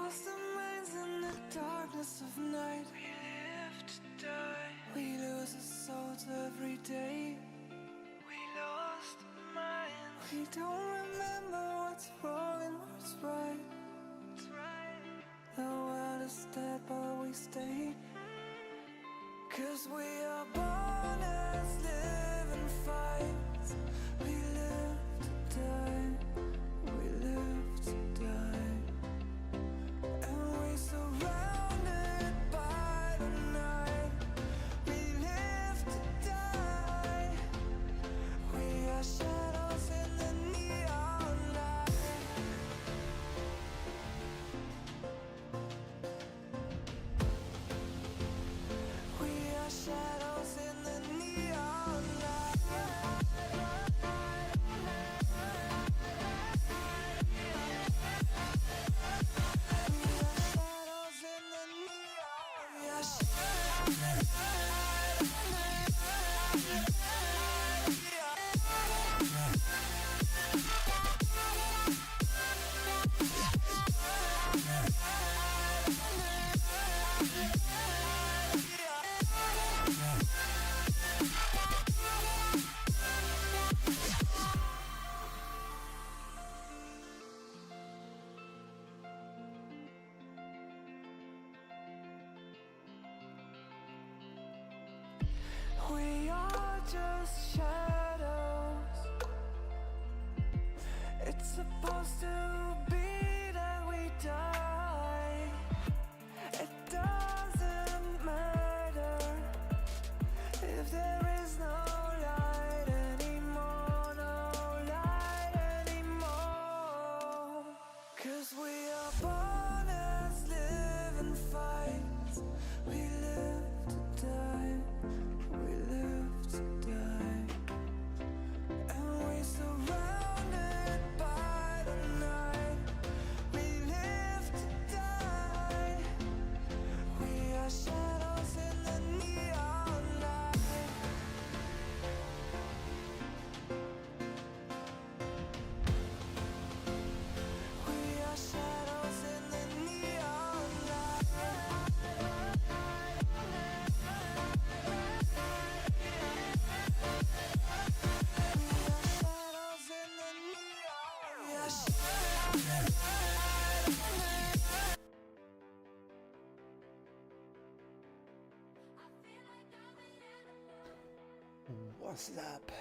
lost our minds in the darkness of night. We live to die. We lose our souls every day. We lost our minds. We don't remember what's wrong and what's right. The world is dead but we stay. 'Cause we are born as living fights. We live to die. We live to die. And we surrounded by the night. We live to die. We are shadows in the neon light. We are shadows in the neon light. We are shadows in the neon. We are We are just shadows. It's supposed to be that we die. It doesn't matter if there is no light anymore, no light anymore. 'Cause we are born as living fights. We live to die. We live to die. And we surrounded by the night. We live to die. We are shadows in the neon light. We are shadows in the neon light. What's up?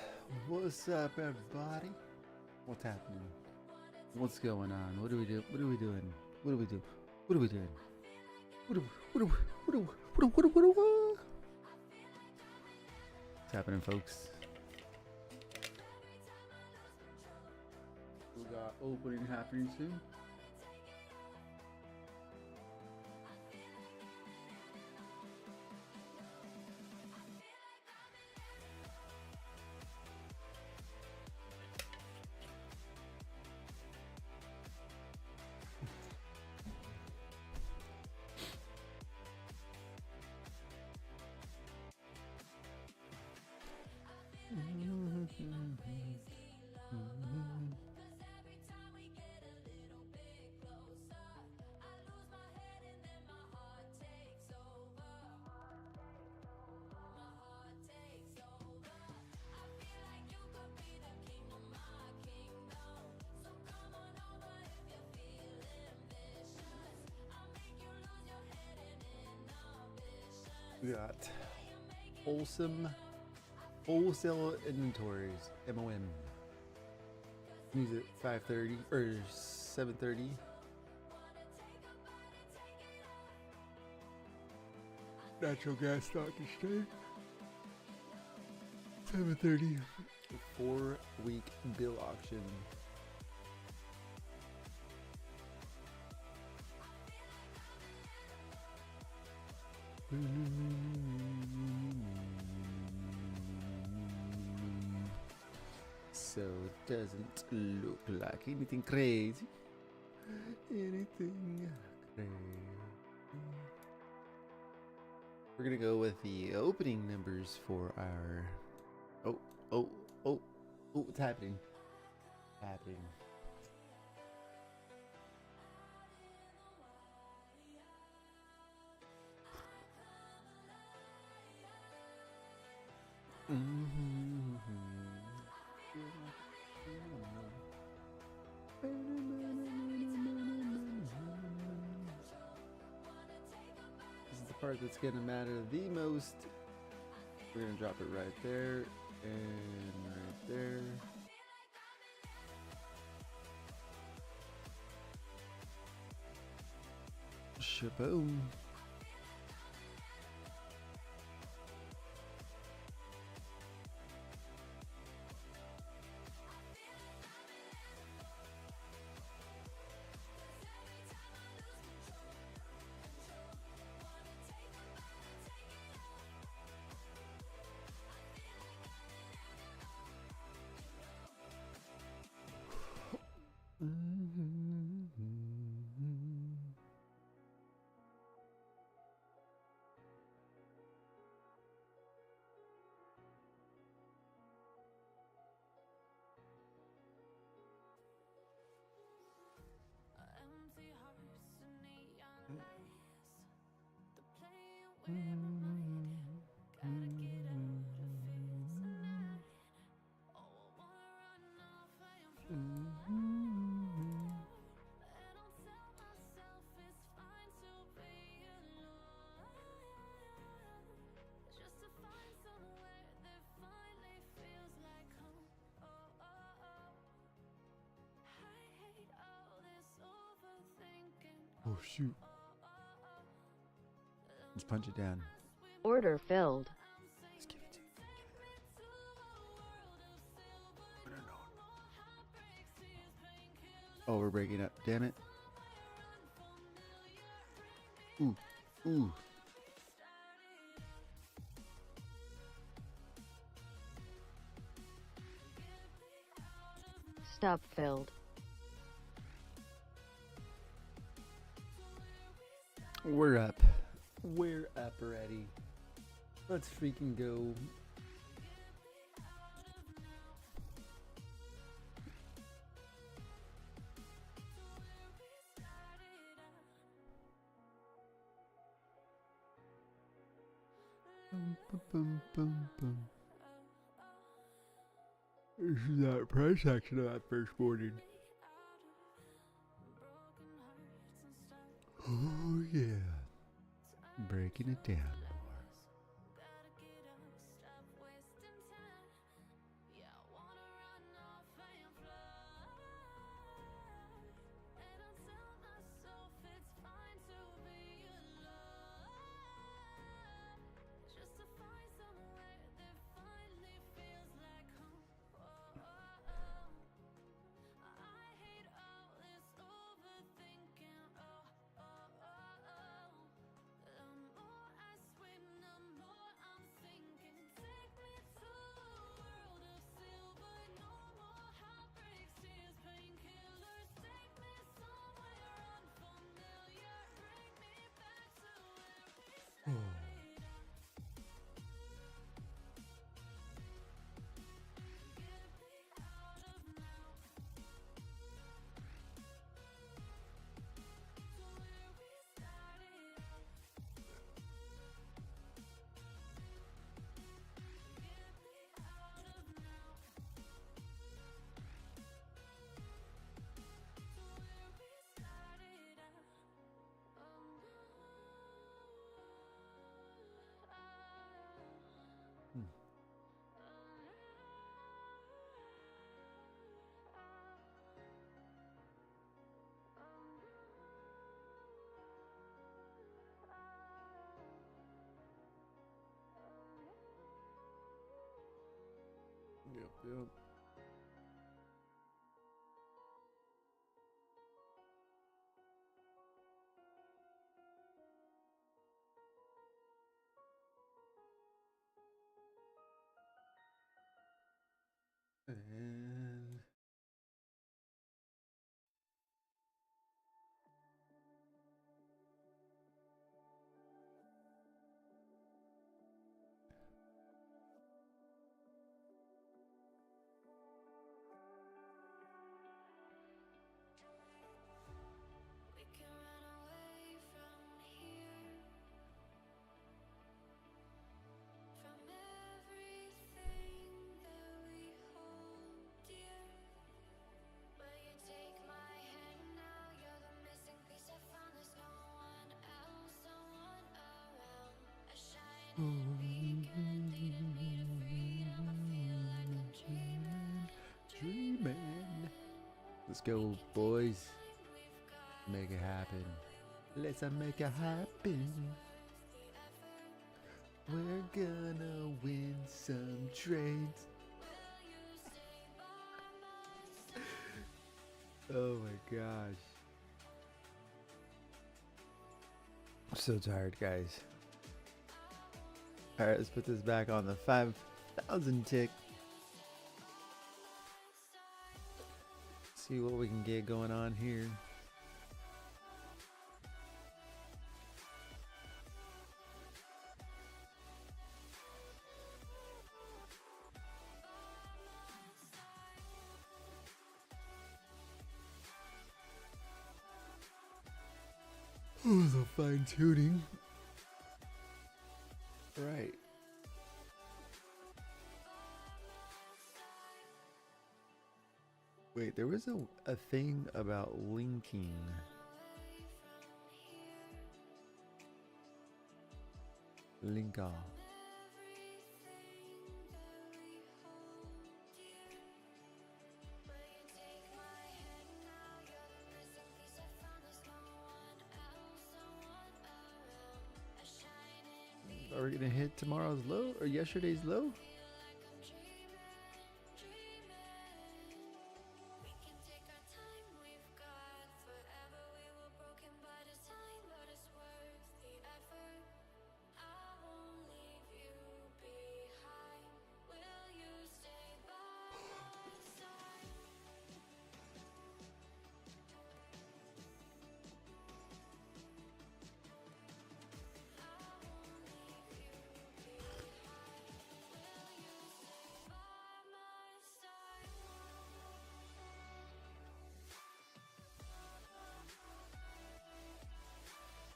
What's up, everybody? What's happening? What's going on? What do we do? What are we doing? What do we do? What are we doing? What's happening, folks? We got opening happening soon. We got wholesome wholesale inventories, MOM. News at 5:30 or 7:30. Natural gas stock exchange. 7:30. 4-week bill auction. So it doesn't look like anything crazy. Anything crazy. We're gonna go with the opening numbers for our what's happening? part that's gonna matter the most. We're gonna drop it right there and right there. Shaboom. Oh shoot. Let's punch it down. Order filled. Let's give it to you. No. Oh, we're breaking up. Damn it. Ooh. Ooh. Stop filled. We're up. We're up already. Let's freaking go. Boom, boom, boom, boom. This is that price action of that first morning. Oh yeah. Breaking it down more. Yep. And go, boys. Make it happen. Let's make it happen. We're gonna win some trades. Oh my gosh. I'm so tired, guys. Alright, let's put this back on the 5,000 tick. See what we can get going on here. Oh, the fine tuning. Right. Wait, there was a thing about linking. Link off. Are we gonna hit tomorrow's low or yesterday's low?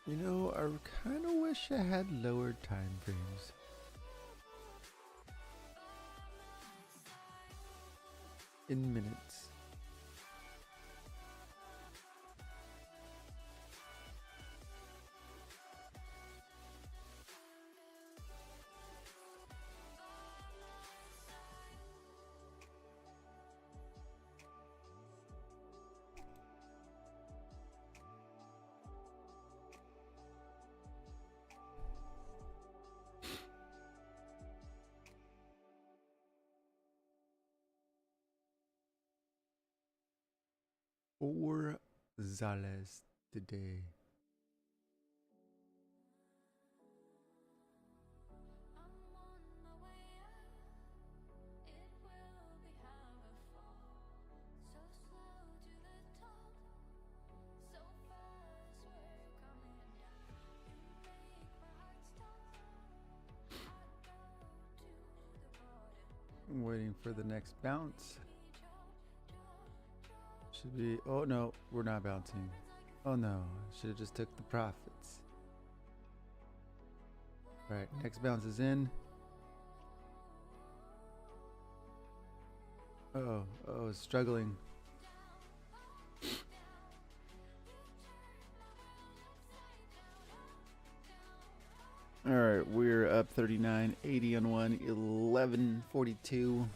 You know, I kind of wish I had lower time frames. In minutes. $4 today. I'm waiting for the next bounce. Should be, oh no, we're not bouncing. Oh no, should have just took the profits. Right, next bounce is in. Oh, struggling. All right, we're up 39.80 on one, 11.42.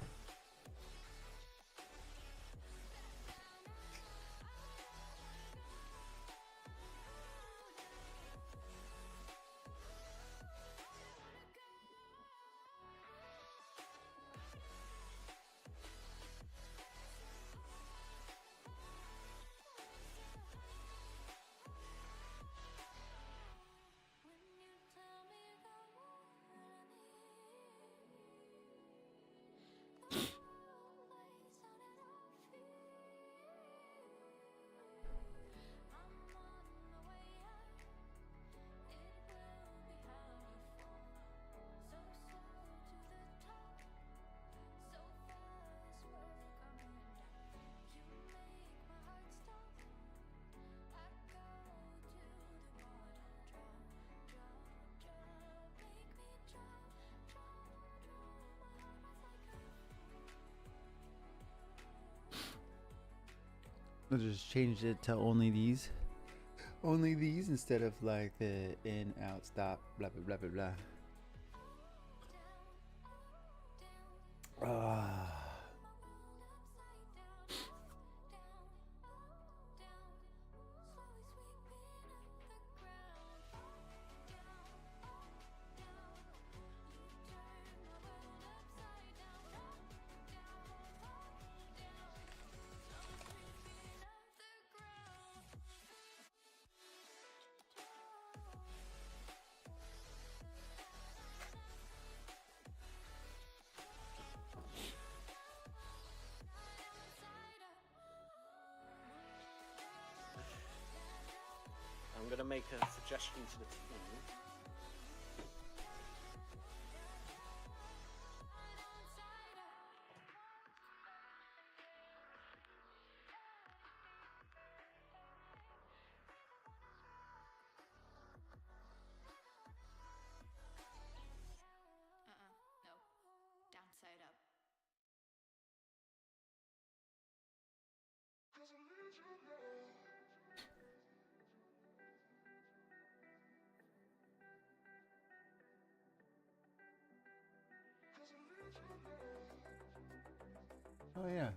I just changed it to only these instead of like the in, out, stop, blah blah blah blah blah. going to make a suggestion to the team. No. Downside up. Oh yeah.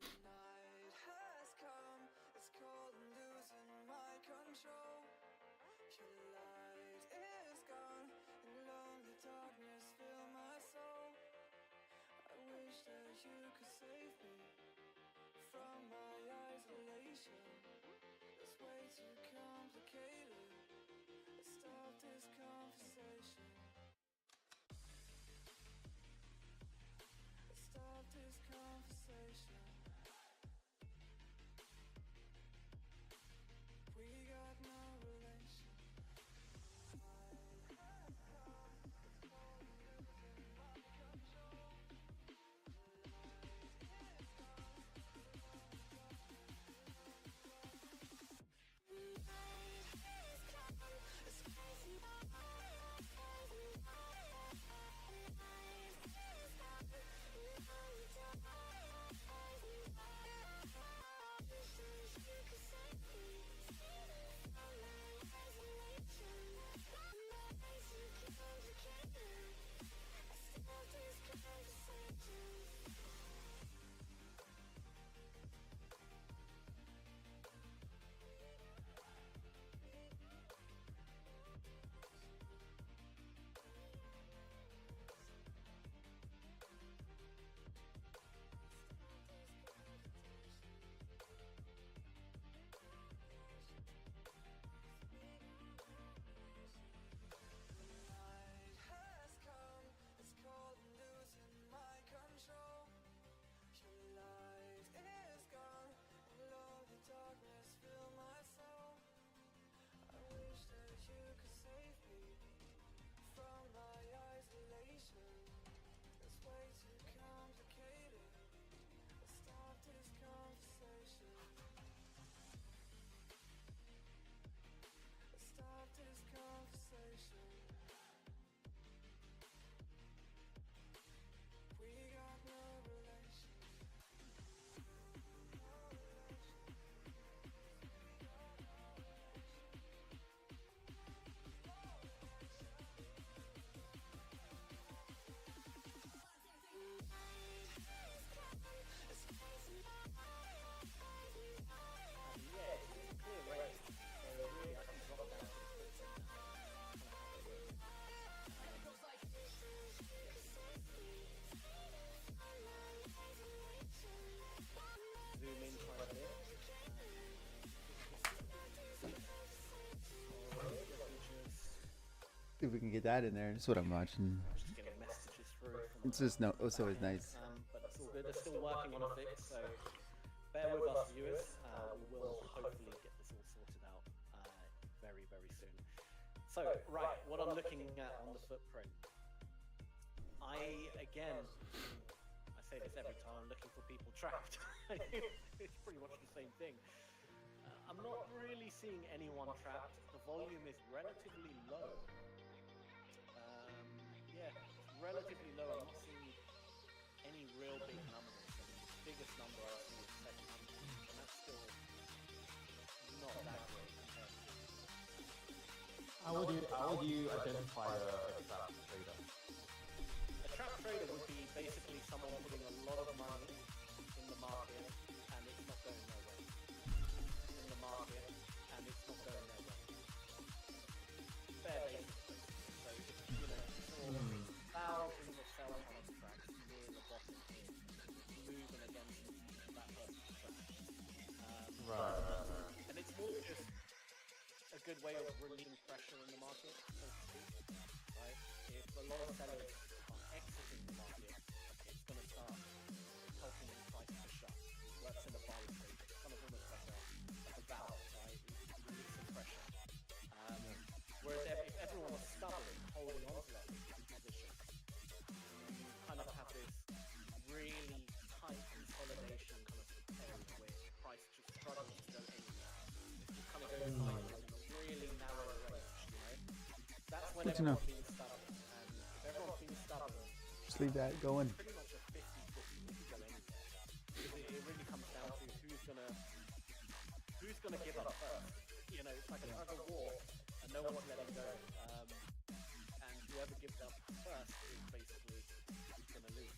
The night has come, it's cold and losing my control. Your light is gone, and lonely darkness fill my soul. I wish that you could save me from my isolation. It's way too complicated. Let's stop this conversation. Let's stop this conversation. We got no relation. See if we can get that in there. That's what I'm watching. Just getting messages through. From It's just no. It's always nice. but it's all good. They're still working on a fix, so bear with us, viewers. We will hopefully get this all sorted out very, very soon. So, right, what I'm looking at on the footprint. I say this every time, I'm looking for people trapped. It's pretty much the same thing. I'm not really seeing anyone trapped. The volume is relatively low. Yeah, it's relatively low. I'm not seeing any real big numbers. I mean, the biggest number I see is 700, and that's still not that great compared to. How would you identify a trap trader? A trap trader would be basically someone putting a lot of money in the market and it's not going nowhere. In the market and it's not going nowhere. Fair basically. So if you know, thousands of sell contracts near the bottom here, moving against that person's trap. Right. And it's more just a good way of relieving pressure in the market, so to speak. Right? If a lot of sellers are exiting the market, it's going to start helping the price to shut. It works in a buy trade. It's kind of almost like a valve, right? It's releasing pressure. Whereas if everyone's stubborn, holding on to that position, you kind of have this really tight consolidation kind of area where the price just struggles to go anywhere. It just kind of goes sideways in a really narrow range, you know? That's when Good to know. everyone's being stubborn. And if everyone's being stubborn, Just leave that going. it's pretty much a 50-50. It could go anywhere. Because it really comes down to who's gonna give up first. You know, it's like a tug of war, and no one's letting go. And whoever gives up first is basically gonna lose.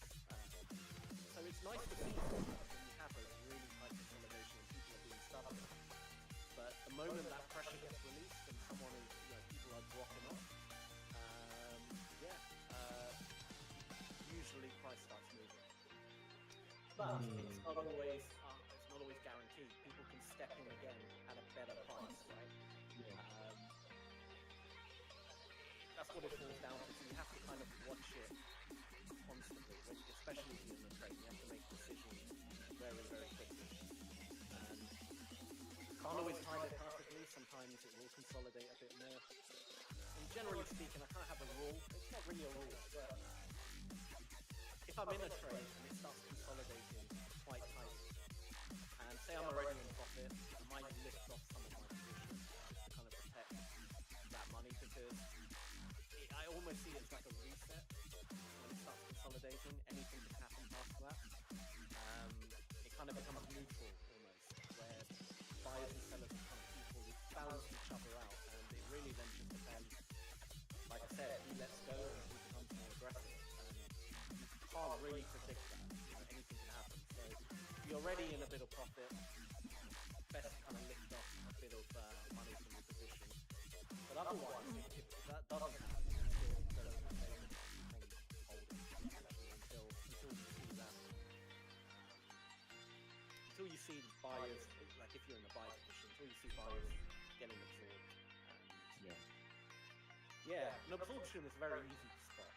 So it's nice to see when you have those really tight consolidation and people are being stubborn. But the moment that pressure gets released and someone is, you know, people are dropping off, usually price starts moving. But it's not always guaranteed. People can step in again at a better price, right? That's what it falls down to. So you have to kind of watch it constantly, especially if you're in the trade. You have to make decisions very, very quickly. Can't always time it perfectly. Sometimes it will consolidate a bit more. And generally speaking, I kind of have a rule. It's not really a rule, but if I'm in a trade and it starts consolidating quite tight, and say I'm already in profit, I might lift off some of my positions just to kind of protect that money, because I almost see it as like a reset. When it starts consolidating, anything can happen past that. It kind of becomes neutral almost, where buyers and sellers are kind of equal, balance each other out, and it really then just depends, like I said, who lets go and who becomes more aggressive. You can't really predict that. You know, anything can happen. So if you're already in a bit of profit, best to kind of lift off a bit of money from your position. But otherwise, if that doesn't happen, still keep on holding until you see that. Until you see buyers, like if you're in the buy position, until you see buyers getting absorbed. And an absorption is very easy to spot.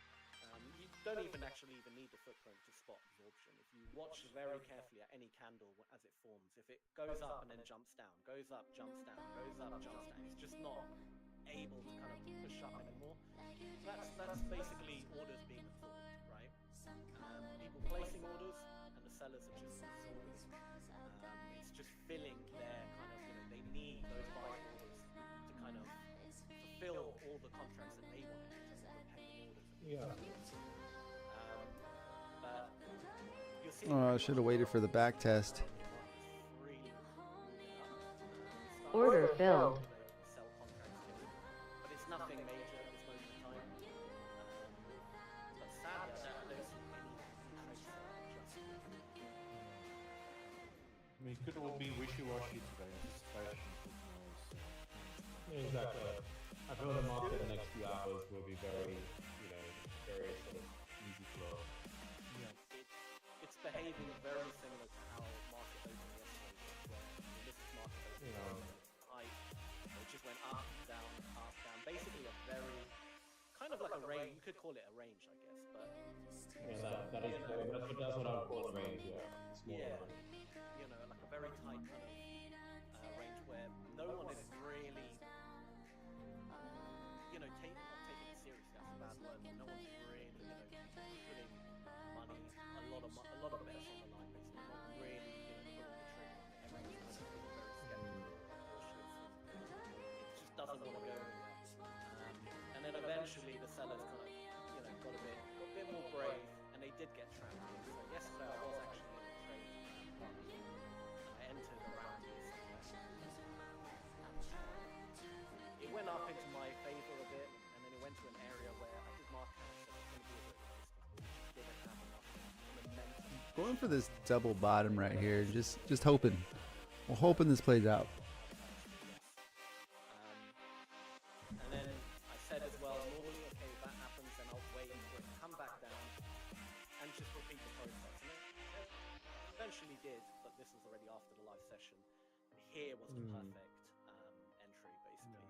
You don't even need the footprint to spot absorption. If you watch very carefully at any candle as it forms, if it goes up and then jumps down, goes up, jumps down, goes up, jumps down, it's just not able to kind of push up anymore. That's basically orders being absorbed, right? People placing orders and the sellers are just absorbing. It's just filling their kind of, they need those buy orders to kind of fulfill all the contracts that they want to do, all the pending orders. But you'll see. Oh, I should have waited for the back test. Order filled. Sell contracts to, but it's nothing major at this moment in time. But sadly, I don't see any trace adjustment. I mean, it could all be wishy-washy today. Anticipation. Yeah, exactly. I feel the market the next few hours will be very, very sort of easy flow. It's behaving very similar to how market opened yesterday, where this market opened high, it just went up, down, basically a very could call it a range, I guess, but Yeah, that's what I would call a range. Yeah. yeah, you know, like a very tight kind of range where no one is really, you know, not taking it seriously. That's a bad word. But no one's really, you know, putting money, a lot of bets on the line, basically. Not really, you know, pulling the trigger. Everyone's kind of very skeptical, cautious. It just doesn't want to go anywhere. And then eventually the sellers kind of, you know, got a bit more brave, and they did get trapped. So yesterday I was actually in the trade. I entered around here somewhere. It went up into my favor a bit, and then it went to an area where I did mark out that it's going to be a bit resistant. We didn't have enough momentum. Going for this double bottom right here, just hoping. We're hoping this plays out. And then I said as well, normally, okay, if that happens, then I'll wait for it to come back down and just repeat the process. And it eventually did, but this was already after the live session. Here was the perfect entry, basically.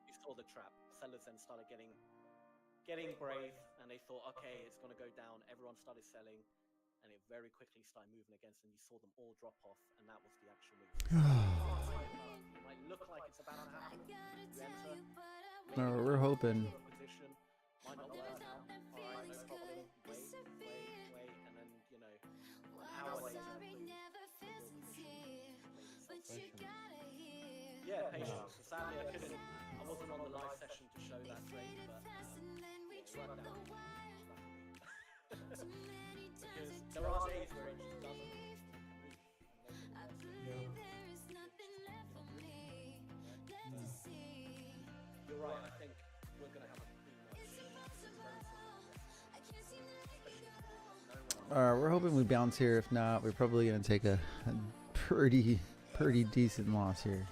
You saw the trap. Sellers then started getting brave, and they thought, okay, it's going to go down. Everyone started selling, and it very quickly started moving against, and you saw them all drop off, and that was the actual move. It might look like it's about to happen. You enter. No, we're hoping. Position might not work out. All right, no problem. Wait, and then, you know, an hour later, yeah, patience. So sadly, I wasn't on the live session to show that trade, but it worked out. Because there are days where it just doesn't. You're right. I think we're going to have a Alright, we're hoping we bounce here. If not, we're probably going to take a pretty decent loss here.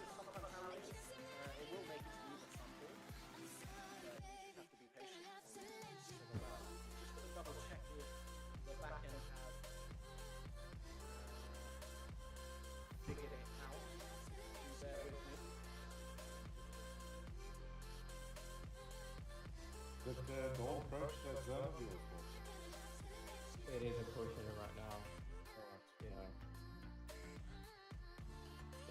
The whole approach to that zone of yours, It is approaching it right now. Yeah.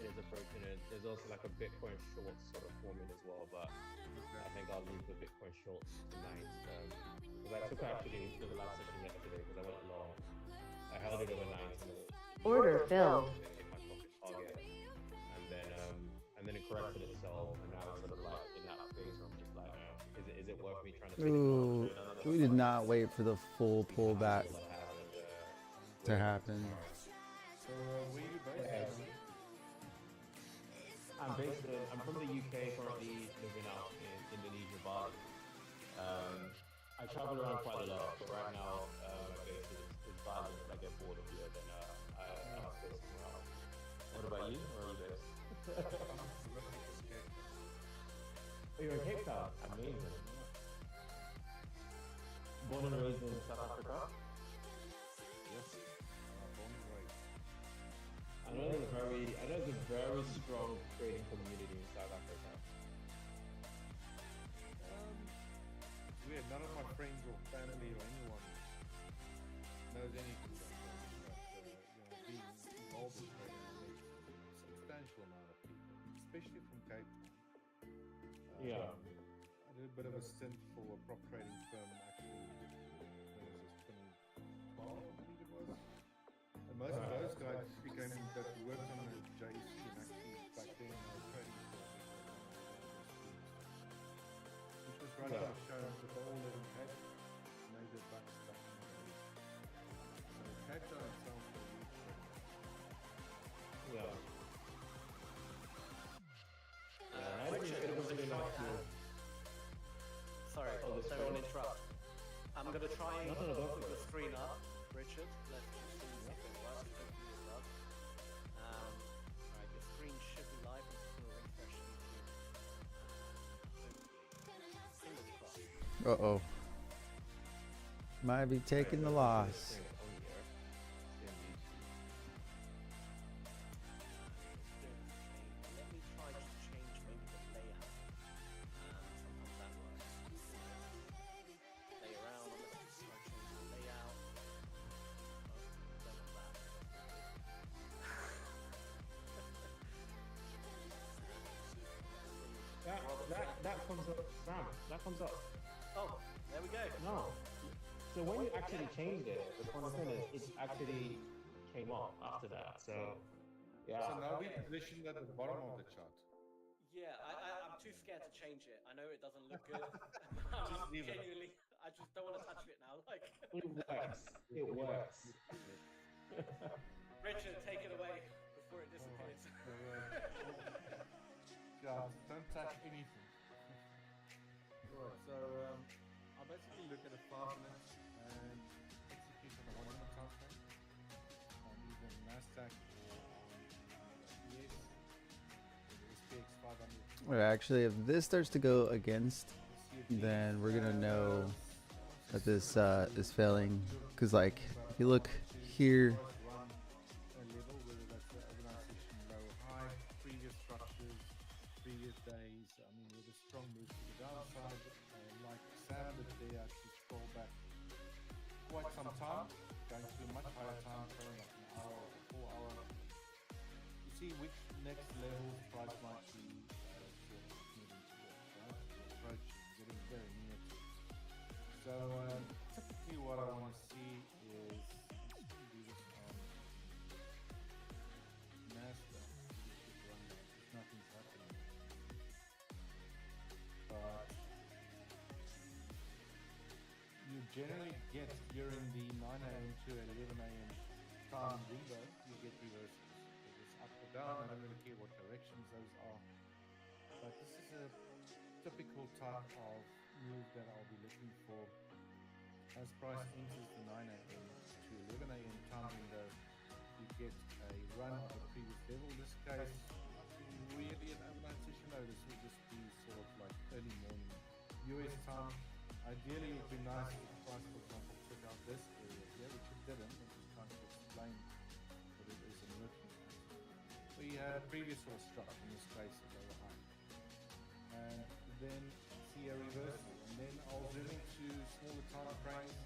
It is approaching it. There's also like a Bitcoin short sort of forming as well, but I think I'll leave the Bitcoin short tonight. Because I took actually to the last session yesterday because I went long. I held it overnight. Order filled. Hit my profit target, and then it corrected itself, and now it's sort of like in that phase where I'm just like, is it worth me trying to? Ooh, we did not wait for the full pullback to happen. So where you based? I'm from the UK, currently living out in Indonesia, Bali. I travel around quite a lot, but right now my base is Bali. If I get bored of here, then I'm based around. What about you? Where are you based? Oh, you're in Cape Town. Amazing. Born and raised in South Africa. Yes. Born and raised. I know there's a very strong trading community in South Africa. It's weird. None of my friends or family or anyone knows anything about trading, but being involved in trading, there's a substantial amount of people, especially from Cape Town. Yeah. I did a bit of a stint for a prop trading firm actually. When was this? 2012, I think it was. And most of those guys became that worked on the JC and actually back then trading firm. Which was running a show with all of them had major bucks back in the days. So Cape Town itself was a huge trading. Yeah. It was really nice to. Sorry, don't interrupt. I'm going to try and put the screen up, Richard. Let's just see if it works. Hopefully it does. Alright, your screen should be live. I'm just going to refresh YouTube. Fingers crossed. Uh-oh. Might be taking the loss. Let me try to change maybe the layout. Sometimes that works. Layer comes up, Sam, that comes up. Oh, there we go. No. So when you actually changed it, the funny thing is, it actually came up after that. So, yeah. So now we positioned at the bottom of the chart. Yeah, I'm too scared to change it. I know it doesn't look good. Just leave it. Genuinely, I just don't want to touch it now. Like, It works. It works. Richard, take it away before it disappears. Yeah, don't touch anything. Right, so I basically look at a 5 minute and execute on a 1 minute time frame on either NASDAQ or on ES, SPX 500. Or actually, if this starts to go against, then we're gonna know that this is failing. Cause like, if you look here, A level, whether that's the organization low or high, previous structures, previous days. I mean, with a strong move to the downside, like Sam did there, actually scroll back quite some time, going to a much higher time frame, like an hour or 4 hour. You see which next level price might be sort of moving towards, right? Approaching, getting very near to it. So typically what I want to see is, I'm just going to do this on NASDAQ. Because nothing's happening. But you generally get during the 9 a.m. to 11 a.m. time window, you get reversals. If it's up or down, I don't really care what directions those are. But this is a typical type of move that I'll be looking for. As price enters the 9 a.m. to 11 a.m. time window, you get a run of a previous level. In this case, not really an overnight session. No, this will just be sort of like early morning US time. Ideally, it would be nice if price, for example, took out this area here, which it didn't, and just trying to explain what it is I'm looking at. So you had a previous sort of structure, in this case, a lower high. And then see a reversal, and then I'll zoom into smaller time frames,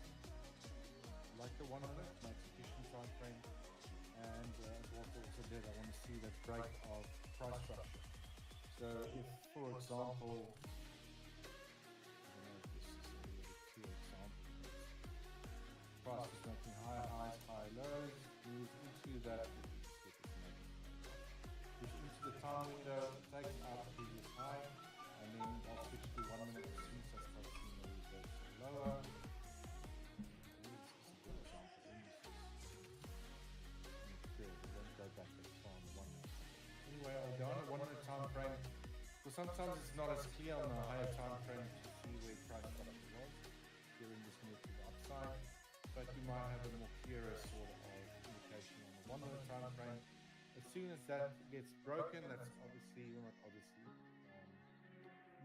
like the 1 minute, my execution time frame, and as what I also did, I want to see that break of price structure. So if, for example, price is making higher highs, higher lows, move into that, push into the time window, take out previous high, and then I'll switch to 1 minute as soon as I start seeing the reversal lower. This is a good example. Don't go back as far on the 1 minute. Anyway, I'll go on a 1 minute time frame, because sometimes it's not as clear on a higher time frame to see where price structure was during this move to the upside. But you might have a more clearer sort of indication on the 1 minute time frame. As soon as that gets broken, that's obviously, well, not obviously,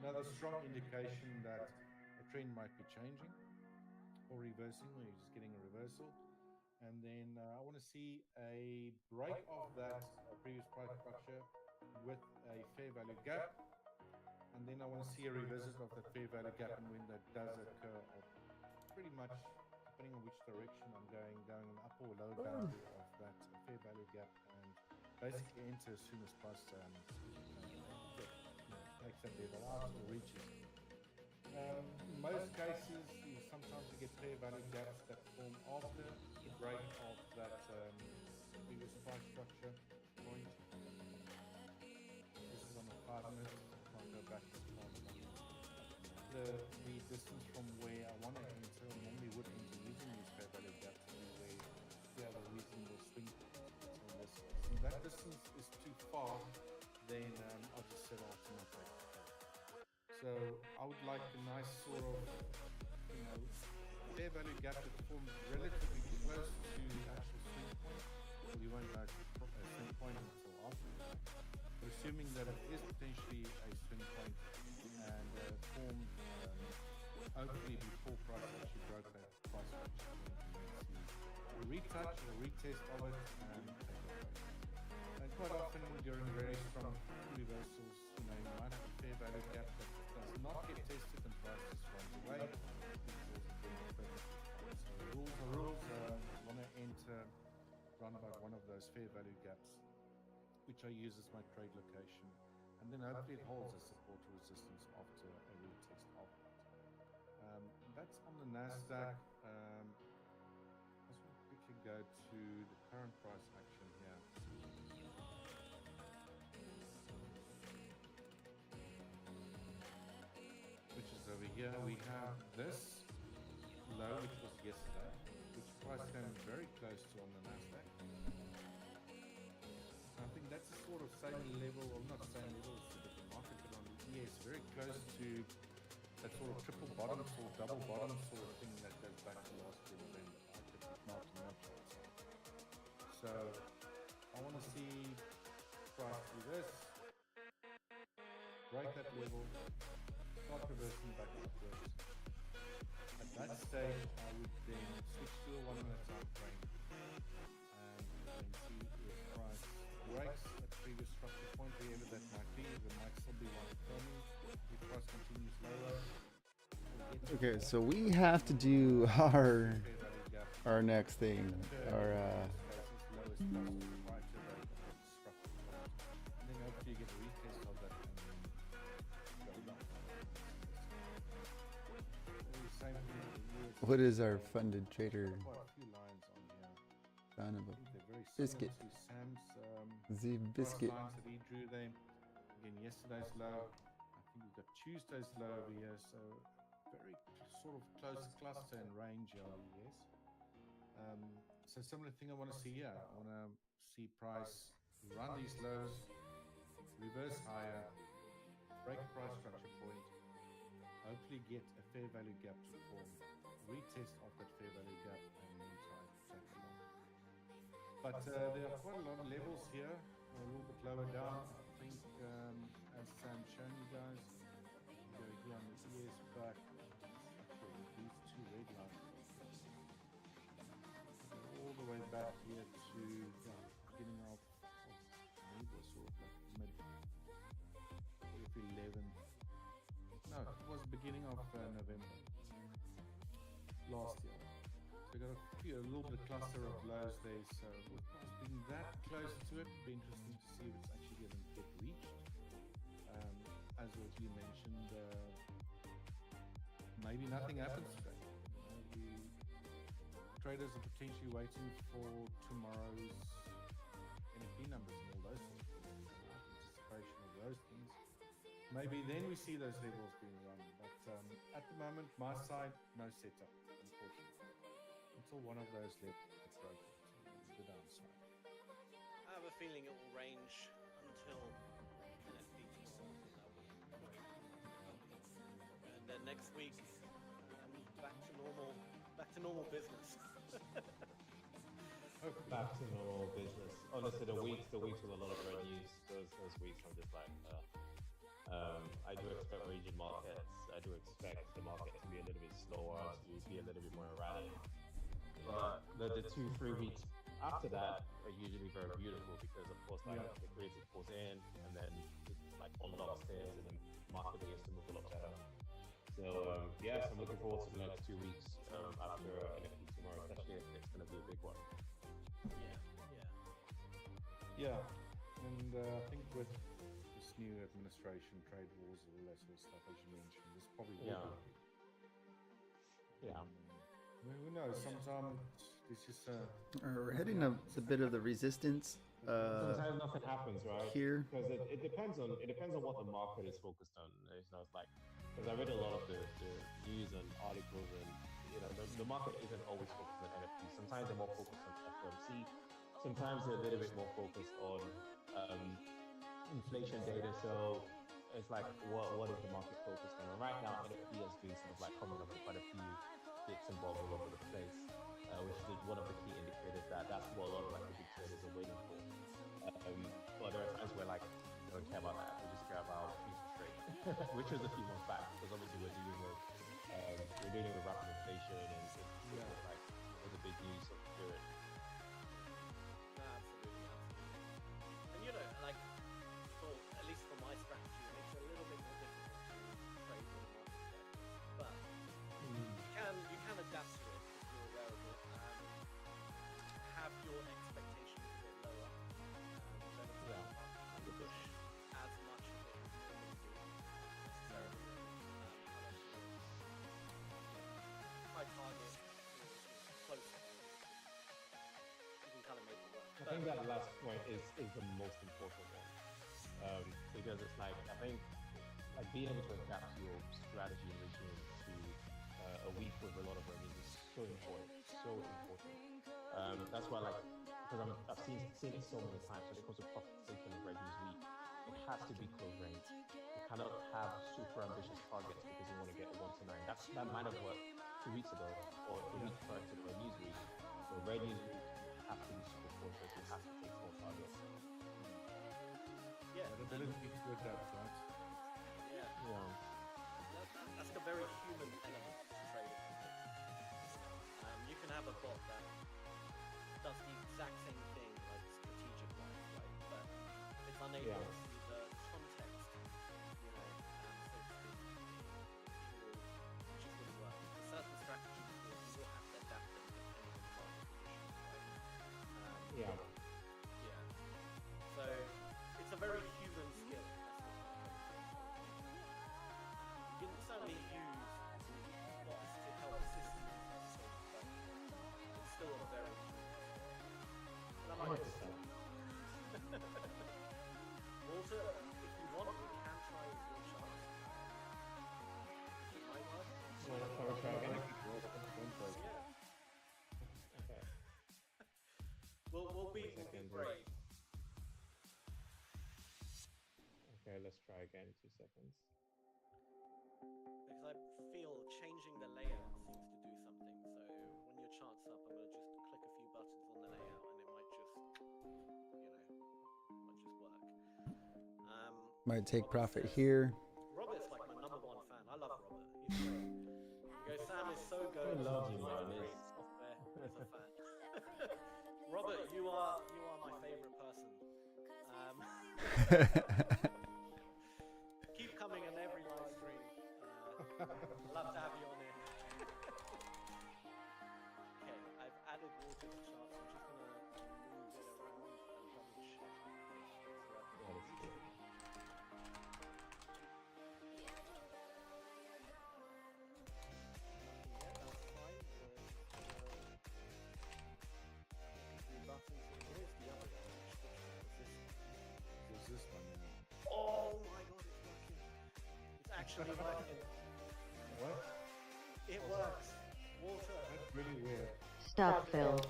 another strong indication that a trend might be changing or reversing, or you're just getting a reversal. And then I want to see a break of that previous price structure with a fair value gap. And then I want to see a revisit of that fair value gap, and when that does occur, I'll pretty much, depending on which direction I'm going an upper or lower boundary of that fair value gap, and basically enter as soon as price takes that level out or reaches it. In most cases, sometimes you get fair value gaps that form after the break of that previous price structure point. This is on the 5 minutes. I'll go back to the 1 minute. The distance from where I want to enter, or normally would enter using these fair value gaps, is where you have a reasonable swing point. So in this case, if that distance is too far, then I'll just set out to my trade. So I would like a nice sort of, fair value gap that forms relatively close to the actual swing point. Well, you won't know a swing point until after that. But assuming that it is potentially a swing point and formed hopefully before price actually broke that price structure, a retouch or retest of it and take it away. And quite often during very strong reversals, you might have a fair value gap that does not get tested and price just runs away. So rules are rules. Want to enter run about one of those fair value gaps, which I use as my trade location. And and then hopefully it holds a support or resistance after a retest of that. That's on the NASDAQ. I just want to quickly go to the current price action here. Which is over here. We have this low, which was yesterday, which price came very close to on the NASDAQ. I think that's the sort of same level, well not same level as the different market, but on the ES, very close to that sort of triple bottom or double bottom sort of thing that goes back to last year November. So I want to see price do this, break that level, start reversing back upwards. At that stage, I would then switch to a 1 minute time frame and then see if price breaks a previous structure point, wherever that might be. There might still be one firming. If price continues lower. Okay, so we have to do our next thing. Our what is our funded trader? Son of a biscuit. The biscuit. That he drew there. Again, yesterday's low. I think we've got Tuesday's low over here, so very sort of close cluster and range here on yes. So similar thing I want to see here. I want to see price run these lows, reverse higher, break a price structure point, hopefully get a fair value gap to form, retest off that fair value gap, and then try to take it long. But there are quite a lot of levels here, a little bit lower down. I think as Sam shown you guys, go here on the ES back. Actually, these two red lines. All the way back here to the beginning of maybe sort of like mid 11th. No, it was beginning of November last year. So we got a little bit of cluster of lows there. So with price being that close to it, it'd be interesting to see if it's actually going to get reached. As you mentioned, maybe nothing happens today. Traders are potentially waiting for tomorrow's NFP numbers and all those things, anticipation of those things. Maybe then we see those levels being run, but at the moment, my side, no setup, unfortunately. Until one of those levels is broken, the downside. I have a feeling it will range until NFP tomorrow. And then next week, back to normal business. Back to normal business. Honestly, the weeks with a lot of red news. Those weeks, I'm just like, I do expect region markets. I do expect the market to be a little bit slower, to be a little bit more erratic. But the 2-3 weeks after that are usually very beautiful because, of course, like the creative pulls in and then it like unlocks things and then market begins to move a lot better. So yes, I'm looking forward to the next 2 weeks after NFP tomorrow, especially if it's going to be a big one. Yeah, and I think with this new administration, trade wars, all that sort of stuff, as you mentioned, this probably will be. Yeah. Who knows? Sometimes it's just We're hitting a bit of the resistance. Sometimes nothing happens, right? Here, because it depends on what the market is focused on. It's not like, because I read a lot of the news and articles, and the market isn't always focused on NFT. Sometimes they're more focused on FOMC. Sometimes they're a little bit more focused on inflation data. So it's like, what is the market focused on? And right now, NFT has been sort of like coming up with quite a few bits and bobs all over the place, which is one of the key indicators that's what a lot of like the big traders are waiting for. But there are times where like we don't care about that. We just care about FXRK, which was a few months back, because obviously we're dealing with rapid inflation, and it's like it was a big news of the period. Absolutely. And like, at least for my strategy, it makes it a little bit more difficult to trade on the market. But you can adapt to it if you're aware of it, and have your expectations a bit lower. Don't push as much of it think that last point is the most important one, because it's like I think like being able to adapt your strategy and regime to a week with a lot of earnings is so important, so important. That's why like because I've seen it so many times when it comes to profit taking and revenues week, it has to be close range. You cannot have super ambitious targets because you want to get a 1 to 9. That might have worked 2 weeks ago or the week prior to the news week. So red news week, you have to be super cautious. You have to take small targets. Yeah, The ability to adapt, right? yeah. That's a very human element to trading. You can have a bot that does the exact same thing, like strategic wise, right? But it's unable to see the context, you know, so to speak. It just wouldn't work. For certain strategies, you will have to adapt them depending on the market conditions, right? Yeah. Yeah. So it's a very human skill. You can certainly use bots to help assist you, but it's still a very and I like this. Walter, if you want, we can try your chance. It might work. Try again? Yeah. Okay. We'll be brave. Okay, let's try again. 2 seconds. Because I feel changing the layout seems to do something. So when your chart's up, I'm going to just click a few buttons on the layout and it might just, work. Might take profit here. Robert's like my #1 fan. I love Robert. He's great. He goes, Sam is so good. I love you, man. Software. He's a fan. Robert, you are my favorite person. Keep coming in every live stream. Love to have you on here. Okay, I've added Walter's charts. I'm just gonna move it around and double check. Yeah, that's good. Yeah, that's fine. The buttons. Here's the other one. Which one was this? There's this one, yeah. Oh my god, it's working. It's actually working. What? It works. Walter. That's really weird. Stop build.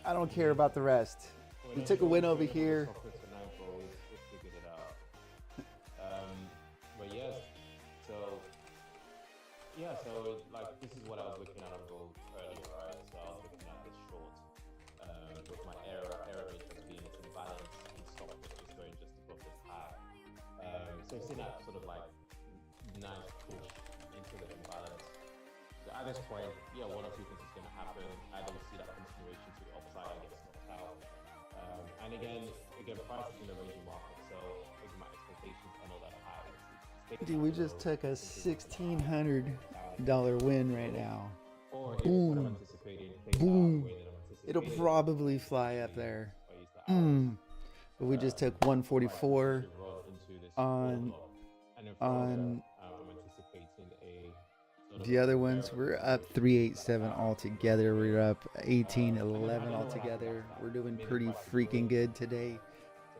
I don't care about the rest. We took a win over here. We figured it out. But yes, so like this is what I was looking at on gold earlier, right? So I was looking at this short with my error matrix being its imbalance and stop just going just above this high. So we've seen that sort of like nice push into the imbalance. So at this point, yeah, one or two things is going to happen. I don't see that continuation to the upside and get knocked out. And again, price is in a ranging market, so my expectations are not that high. Dude, we just took a $1,600 win right now. Or Boom. Boom. It'll probably fly up there. But we just took 144 on the other ones. We're up 387 altogether. We're up 1811 altogether. We're doing pretty freaking good today.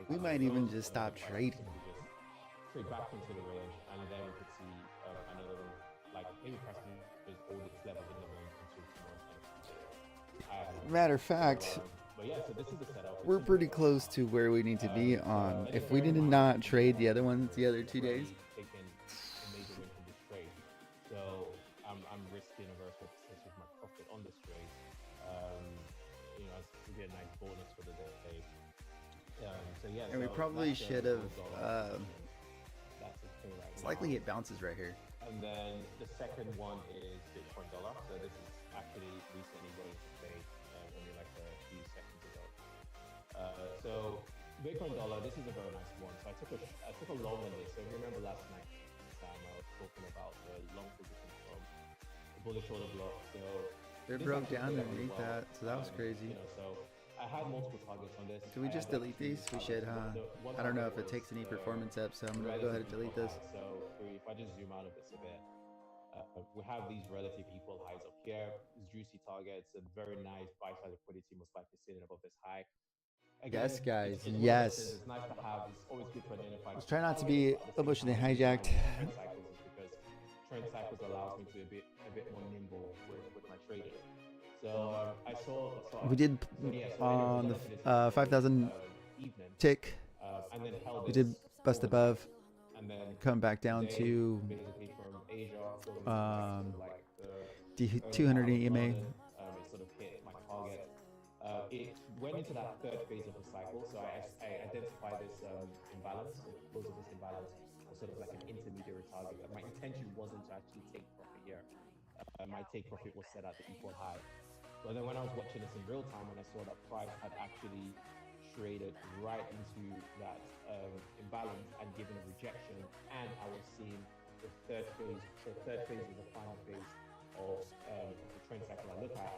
We might even just stop trading. Trade back into the range, and then we could see another like maybe pressing is all its level in the range until tomorrow's. Matter of fact, but yeah, so this is the setup. we're pretty close to where we need to be on. If we did not trade the other ones the other 2 days, taking a major win from this trade, so I'm risking averse with my profit on this trade. As we get a nice bonus for the day. So yeah, and we so probably that's, should have. That's the thing right It's now. likely it bounces right here. And then the second one is Bitcoin dollar. So this is actually recently going to trade only like a few seconds ago. So Bitcoin dollar, this is a very nice one. So I took a long on this. So if you remember last night, Sam, I was talking about the long position from the bullish order block. So They broke down underneath that, so that was crazy. So I had multiple targets on this. Should we just delete these? We should, huh? I don't know if it takes any performance up, so I'm gonna go ahead and delete this. So if I just zoom out of this a bit, We have these relative equal highs up here, juicy targets, and very nice buy-side liquidity, most likely sitting above this high. Again, Yes, guys, it's one of those yes. things, it's nice to have. It's always good to identify. Let's try not to be targets, but at the same emotionally time, hijacked. trend cycles is because trend cycles allows me to be a bit more nimble with my trading. So I saw We did so yeah, so on anyways, the 5,000 evening, tick. and then held We did bust above, and then come back down today, to basically from Asia going like the 200 EMA. it sort of hit my target. It went into that third phase of the cycle, so I identified this imbalance, the close of this imbalance, was sort of like an intermediary target. My intention wasn't to actually take profit here. My take profit was set at the equal high. But then when I was watching this in real time, and I saw that price had actually traded right into that imbalance and given a rejection, and I was seeing the third phase. So third phase is the final phase of the trend cycle I look at.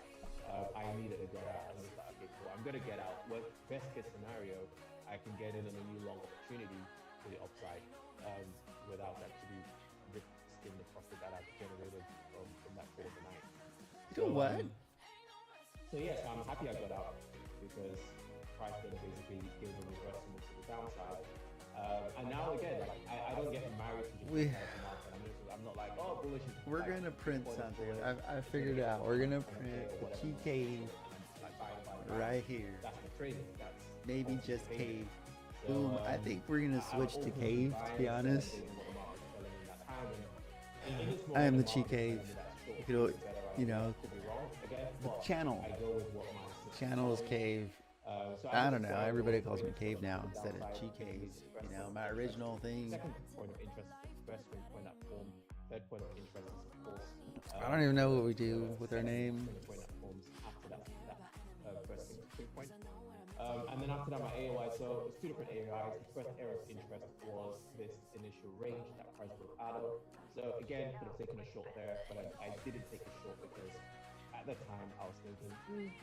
I needed to get out, and I was like, okay, cool, I'm gonna get out. Well, best case scenario, I can get in on a new long opportunity to the upside without actually risking the profit that I've generated from that trade overnight. You know what? So yes, I'm happy I got out because price then basically gave a reversal to the downside. And now again, like, I don't get married to just the market. I'm not like, oh, bullish. We're gonna print something. I figured it out. We're gonna print the key cave right here. That's the trading. Maybe just cave. Boom. I think we're gonna switch to cave. To be honest, I am the cheat cave. You know, the channel. Channel's cave. I don't know. Everybody calls me cave now instead of cheat caves. You know, my original thing. Second point of interest, first point that form. Third point of interest is of course. I don't even know what we do with our name. Point that forms after that first point. And then after that, my AOI. So it's two different AOIs. The first area of interest was this initial range that price broke out of. So again, could have taken a short there, but I didn't take a short because at the time I was thinking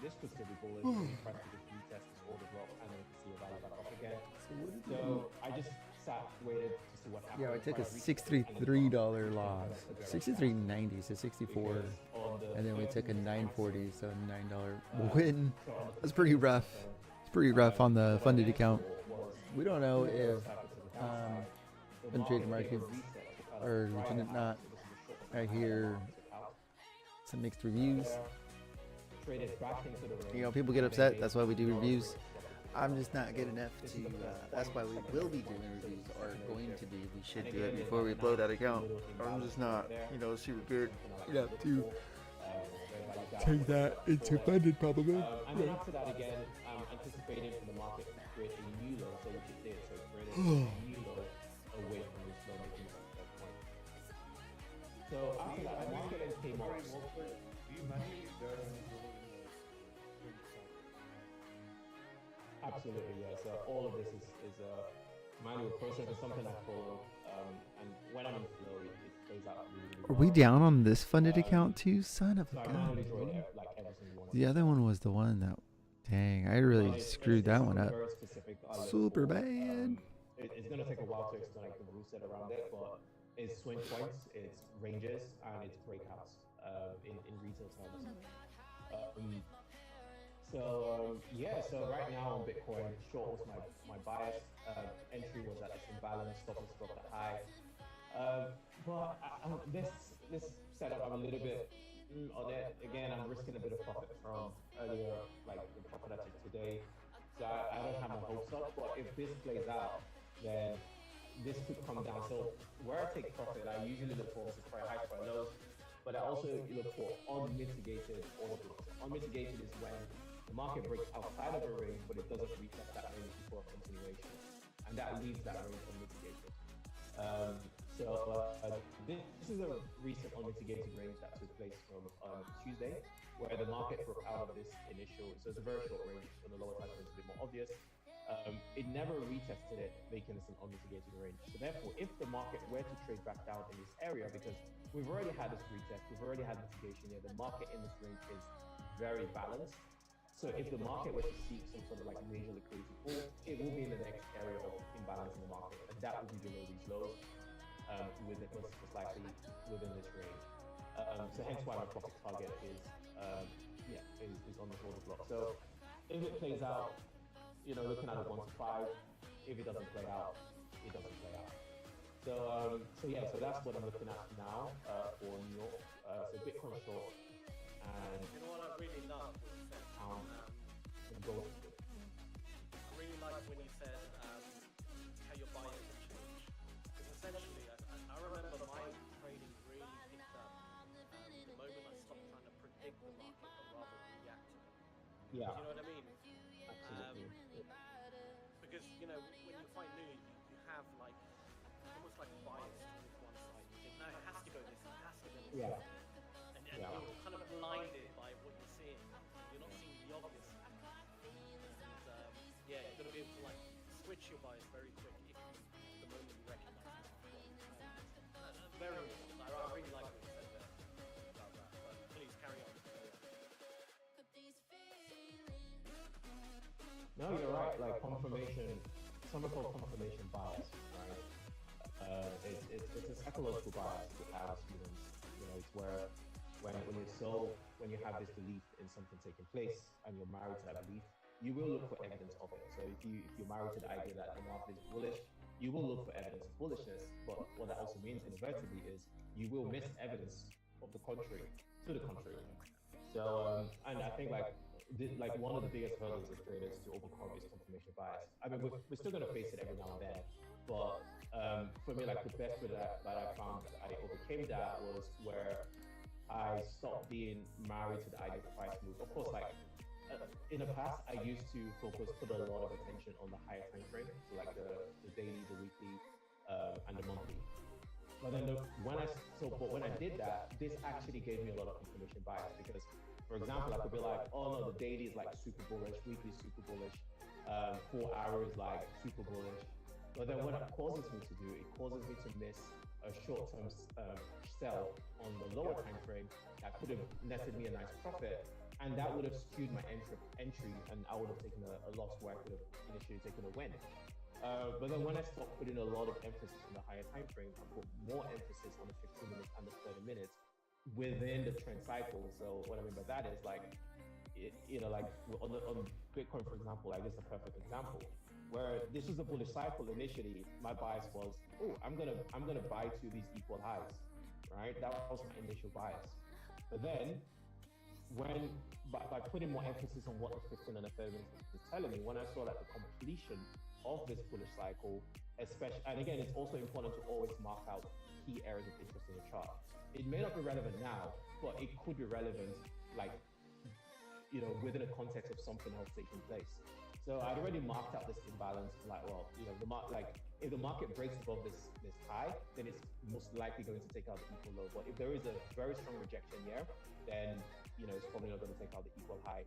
this could still be bullish. Price could just retest this order block and then we could see a value back up again. So I just sat, waited to see what happened. Yeah, I took a $63 loss, $63.90, so 64, and then we took a $9.40, so $9 win. That's pretty rough. It's pretty rough on the funded account. We don't know if FundedTraderMarkets are legitimate or not. I hear some mixed reviews. You know, people get upset. That's why we do reviews. I'm just not good enough to. That's why we will be doing reviews, or going to be. We should do it before we blow that account. I'm just not, you know, super good enough to take that into funded, probably. And then after that, again, anticipating for the market to create a new low, so which it did. So it created a new low away from this low making that point. So after that, the market then came up. Do you manually go and draw in the print cycle? Absolutely, yeah. So all of this is a manual process. It's something I follow, and when I'm in flow, it plays out really, really Are we down on this funded account too? Son of a So I gun. manually draw it like every single one. The other one was the one that. Dang, I really screwed that one up. Very specific, Super bad. It's going to take a while to explain like the rule set around it, but it's swing points, it's ranges, and it's breakouts in retail terms. So right now on Bitcoin, short was my bias. Entry was at this imbalance, stop and stop at high. But this setup, I'm a little bit on it. Again, I'm risking a bit of profit from earlier, like the profit I took today. So I don't have my hopes up, but if this plays out, then this could come down. So where I take profit, I usually look for supply highs, supply lows, but I also look for unmitigated order blocks. Unmitigated is when the market breaks outside of a range, but it doesn't retest that range before a continuation, and that leaves that range unmitigated. This is a recent unmitigated range that took place from Tuesday, where the market broke out of this initial. So it's a very short range. On the lower side, it's a bit more obvious. It never retested it, making this an unmitigated range. So therefore, if the market were to trade back down in this area, because we've already had this retest, we've already had mitigation here, the market in this range is very balanced. So if the market were to seek some sort of like major liquidity pool, it will be in the next area of imbalance in the market, and that will be below these lows, with it most likely within this range. So hence why my profit target is on the order block. So if it plays out, looking at a 1 to 5, if it doesn't play out, it doesn't play out. So so that's what I'm looking at now for New York. So Bitcoin short and You know what I really love what you said? pound and gold. I really like when you said how your bias will change. Because essentially, I remember my trading really picked up the moment I stopped trying to predict the market, but rather react to it. Yeah, Do you know what I mean? absolutely. Because, when you're quite new, you have like, almost like a bias towards one side. You think, no, it has to go this, it has to go this. Yeah. And Yeah. you're kind of blinded by what you're seeing. You're not seeing the obvious. And you've got to be able to like switch your bias very quick if the moment you recognize it. Very important. I really like what you said there about that. But please carry on. No, you're right. Like confirmation, something called confirmation bias, right? It's a psychological bias we have as humans. It's where when you have this belief in something taking place and you're married to that belief, you will look for evidence of it. So if you're married to the idea that the market is bullish, you will look for evidence of bullishness. But what that also means inadvertently is you will miss evidence of the contrary to the contrary. So and I think like one of the biggest hurdles of traders to overcome is confirmation bias. I mean, we're still going to face it every now and then, but for me, like the best way that I found I overcame that was where I stopped being married to the idea of price moves. Of course, like in the past, I used to put a lot of attention on the higher time frame, so like the daily, the weekly, and the monthly. But then when I did that, this actually gave me a lot of confirmation bias because, for example, I could be like, oh no, the daily is like super bullish, weekly is super bullish, 4 hours like super bullish. But then what it causes me to do, it causes me to miss a short-term sell on the lower time frame that could have netted me a nice profit, and that would have skewed my entry, and I would have taken a loss where I could have initially taken a win. But then when I stopped putting a lot of emphasis on the higher time frame, I put more emphasis on the 15 minutes and the 30 minutes within the trend cycle. So what I mean by that is like, like on Bitcoin, for example, like this is a perfect example where this was a bullish cycle. Initially, my bias was, oh, I'm gonna buy to these equal highs, right? That was my initial bias. But then when by putting more emphasis on what the 15 and the 30 minutes is telling me, when I saw that the completion of this bullish cycle, especially, and again, it's also important to always mark out key areas of interest in the chart. It may not be relevant now, but it could be relevant, like, within the context of something else taking place. So I'd already marked out this imbalance, like, well, if the market breaks above this high, then it's most likely going to take out the equal low. But if there is a very strong rejection here, then it's probably not going to take out the equal high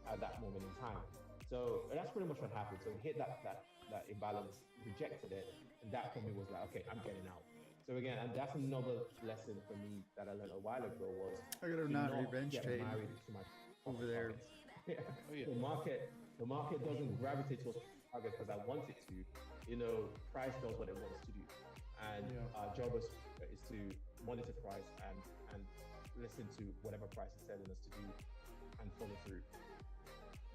at that moment in time. So that's pretty much what happened. So it hit that imbalance, rejected it, and that for me was like, okay, I'm getting out. So again, and that's another lesson for me that I learned a while ago was I gotta not revenge get trade married to my over there. The market doesn't gravitate towards target because I want it to. Price does what it wants to do, and our job is to monitor price and listen to whatever price is telling us to do and follow through.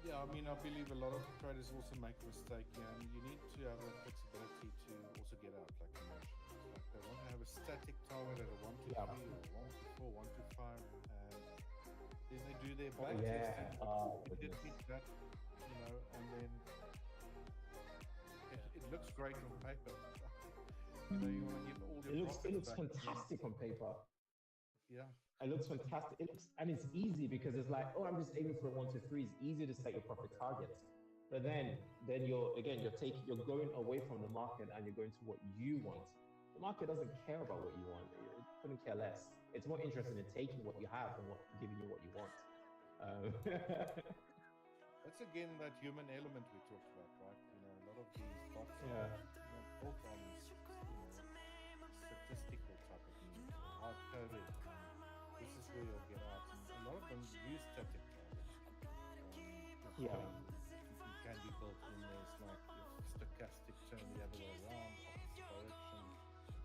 Yeah, I mean, I believe a lot of traders also make a mistake, and you need to have the flexibility to also get out, like you mentioned. Like they want to have a static target at a 1 to 3 or 1 to 4, 1 to 5, and then they do their back testing. If it hits that, and then it looks great on paper. You want to give all your It looks fantastic on paper. Yeah. It looks fantastic. And it's easy because it's like, oh, I'm just aiming for a 1 to 3. It's easy to set your profit targets. But then you're going away from the market and you're going to what you want. The market doesn't care about what you want. It couldn't care less. It's more interested in taking what you have and giving you what you want. That's again that human element we talked about, right? A lot of these bots are built on statistical type of needs, hard coded. This is where you'll get out. And a lot of them use static targets. You can be built in there's like if stochastic turn the other way around, opposite direction,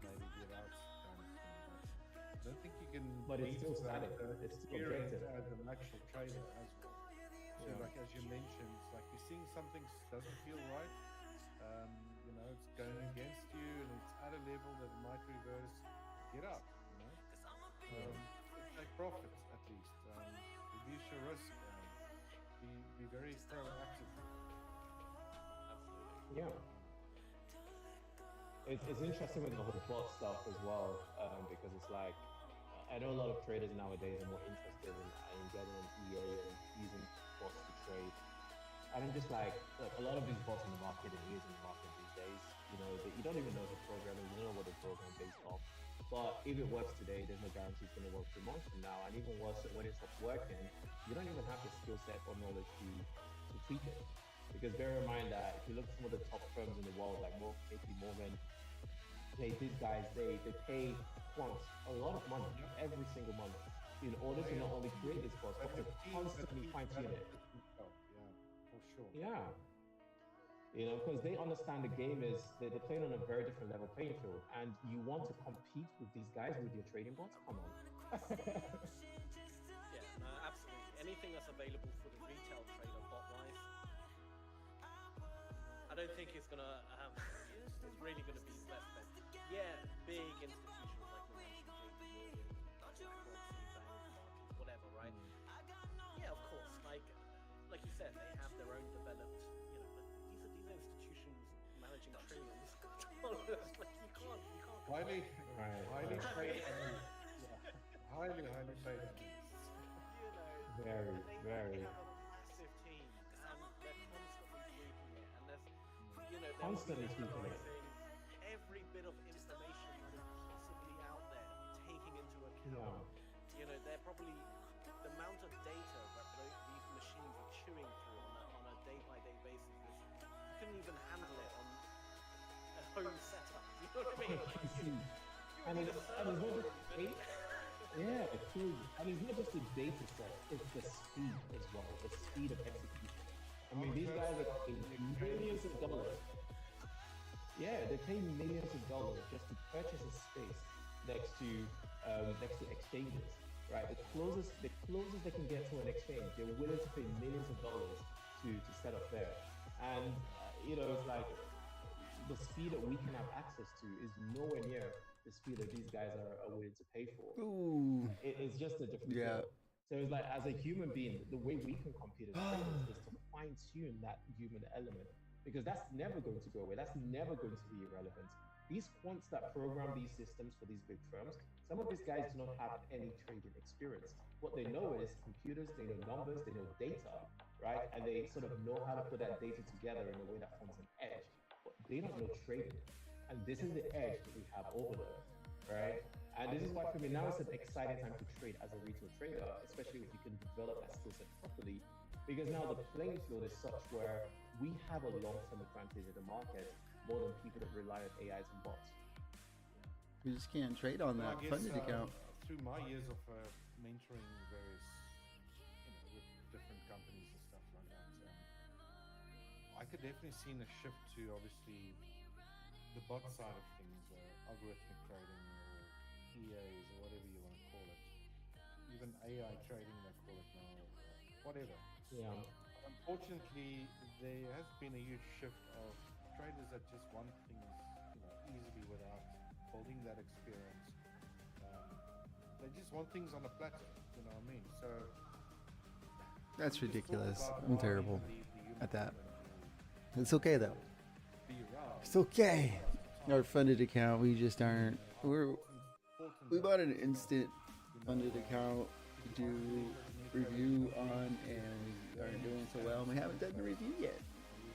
maybe get out kind of thing. But I don't think you can But it's beat still that, static. It's still experience objective. as an actual trader as well. So Yeah. like as you mentioned, it's like you're seeing something doesn't feel right. You know, it's going against you and it's at a level that it might reverse. Get out, you know. Take profits at least. Reduce your risk. Be very proactive. Absolutely. Yeah. It's interesting with the whole bot stuff as well, because it's like, I know a lot of traders nowadays are more interested in getting an EA and using bots to trade. And I'm just like, look, a lot of these bots in the market and EAs in the market these days, you know, you don't even know the programming, you don't know what the program is based off. But if it works today, there's no guarantee it's going to work 2 months from now. And even worse, when it stops working, you don't even have the skill set or knowledge to tweak it. Because bear in mind that if you look at some of the top firms in the world, like JP Morgan, these guys, they pay quants a lot of money every single month in order to not only create this bots, but to constantly fine-tune it. Yeah, for sure. Yeah. You know, because they understand the game is, they're playing on a very different level playing field. And you want to compete with these guys with your trading bots? Come on. Yeah, no, absolutely. Anything that's available for the retail trader bot-wise, I don't think it's gonna it's really gonna be the best bet. Yeah, big institutions like you mentioned, JP Morgan, whatever, right? Yeah, of course. Like you said, they have their own developed. You know, but these are institutions managing trillions. Like you can't. Highly paid. Highly paid. You know, Very, they very. have a massive team, and they're constantly tweaking it, and there's, you know, they're Constantly tweaking it. analyzing every bit of information that is possibly out there, taking into account. Yeah. You know, they're probably the amount of data that these machines are chewing through on a day-by-day basis. You couldn't even handle it on a home setup. You know what I mean? Like, And it's not just yeah, it's true. And it's not just the data set, it's the speed as well, the speed of execution. I mean, these guys are paying millions of dollars. Yeah, they're paying millions of dollars just to purchase a space next to exchanges, right? The closest they can get to an exchange, they're willing to pay millions of dollars to set up there. And you know, it's like the speed that we can have access to is nowhere near the speed that these guys are willing to pay for. Ooh. It's just a different Yeah. field. So it's like, as a human being, the way we can compete as traders is to fine-tune that human element, because that's never going to go away. That's never going to be irrelevant. These quants that program these systems for these big firms, some of these guys do not have any trading experience. What they know is computers, they know numbers, they know data, right? And they sort of know how to put that data together in a way that forms an edge. But they don't know trading. And this is the edge that we have over them, right? And this is why for me now it's an exciting time to trade as a retail trader, especially if you can develop that skill set properly. Because now the playing field is such where we have a long-term advantage in the market more than people that rely on AIs and bots. We just can't trade on that funded account. Through my years of mentoring various, with different companies and stuff like that, I could definitely see a shift to obviously the bot side of things, algorithmic trading or EAs or whatever you want to call it, even AI trading they call it now, or whatever. Yeah. Unfortunately, there has been a huge shift of traders that just want things, easily without building that experience. They just want things on a platter, you know what I mean? So That's it's just all ridiculous. about I'm terrible the human at that. element It's okay though. to be around. It's okay. Our funded account, we just aren't. We bought an instant funded account to do review on, and we aren't doing so well. And we haven't done the review yet.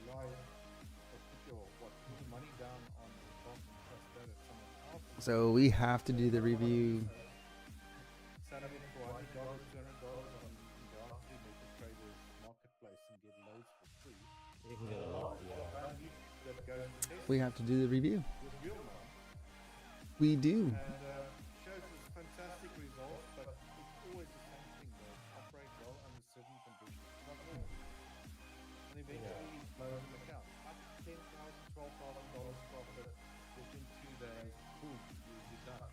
Rely or put your money down on the bot and trust that at someone else. So we have to do the review. Set up for $100, $200 on the MetaTrader's marketplace and get loads for free. You can get a lot, yeah. That goes to test We have to do the review. with real money. We do. And shows us fantastic results, but it's always the same thing. They operate well under certain conditions. Not all. And eventually you blow an account. Up $10,000, $12,000 profit within 2 days. Boom, you're done.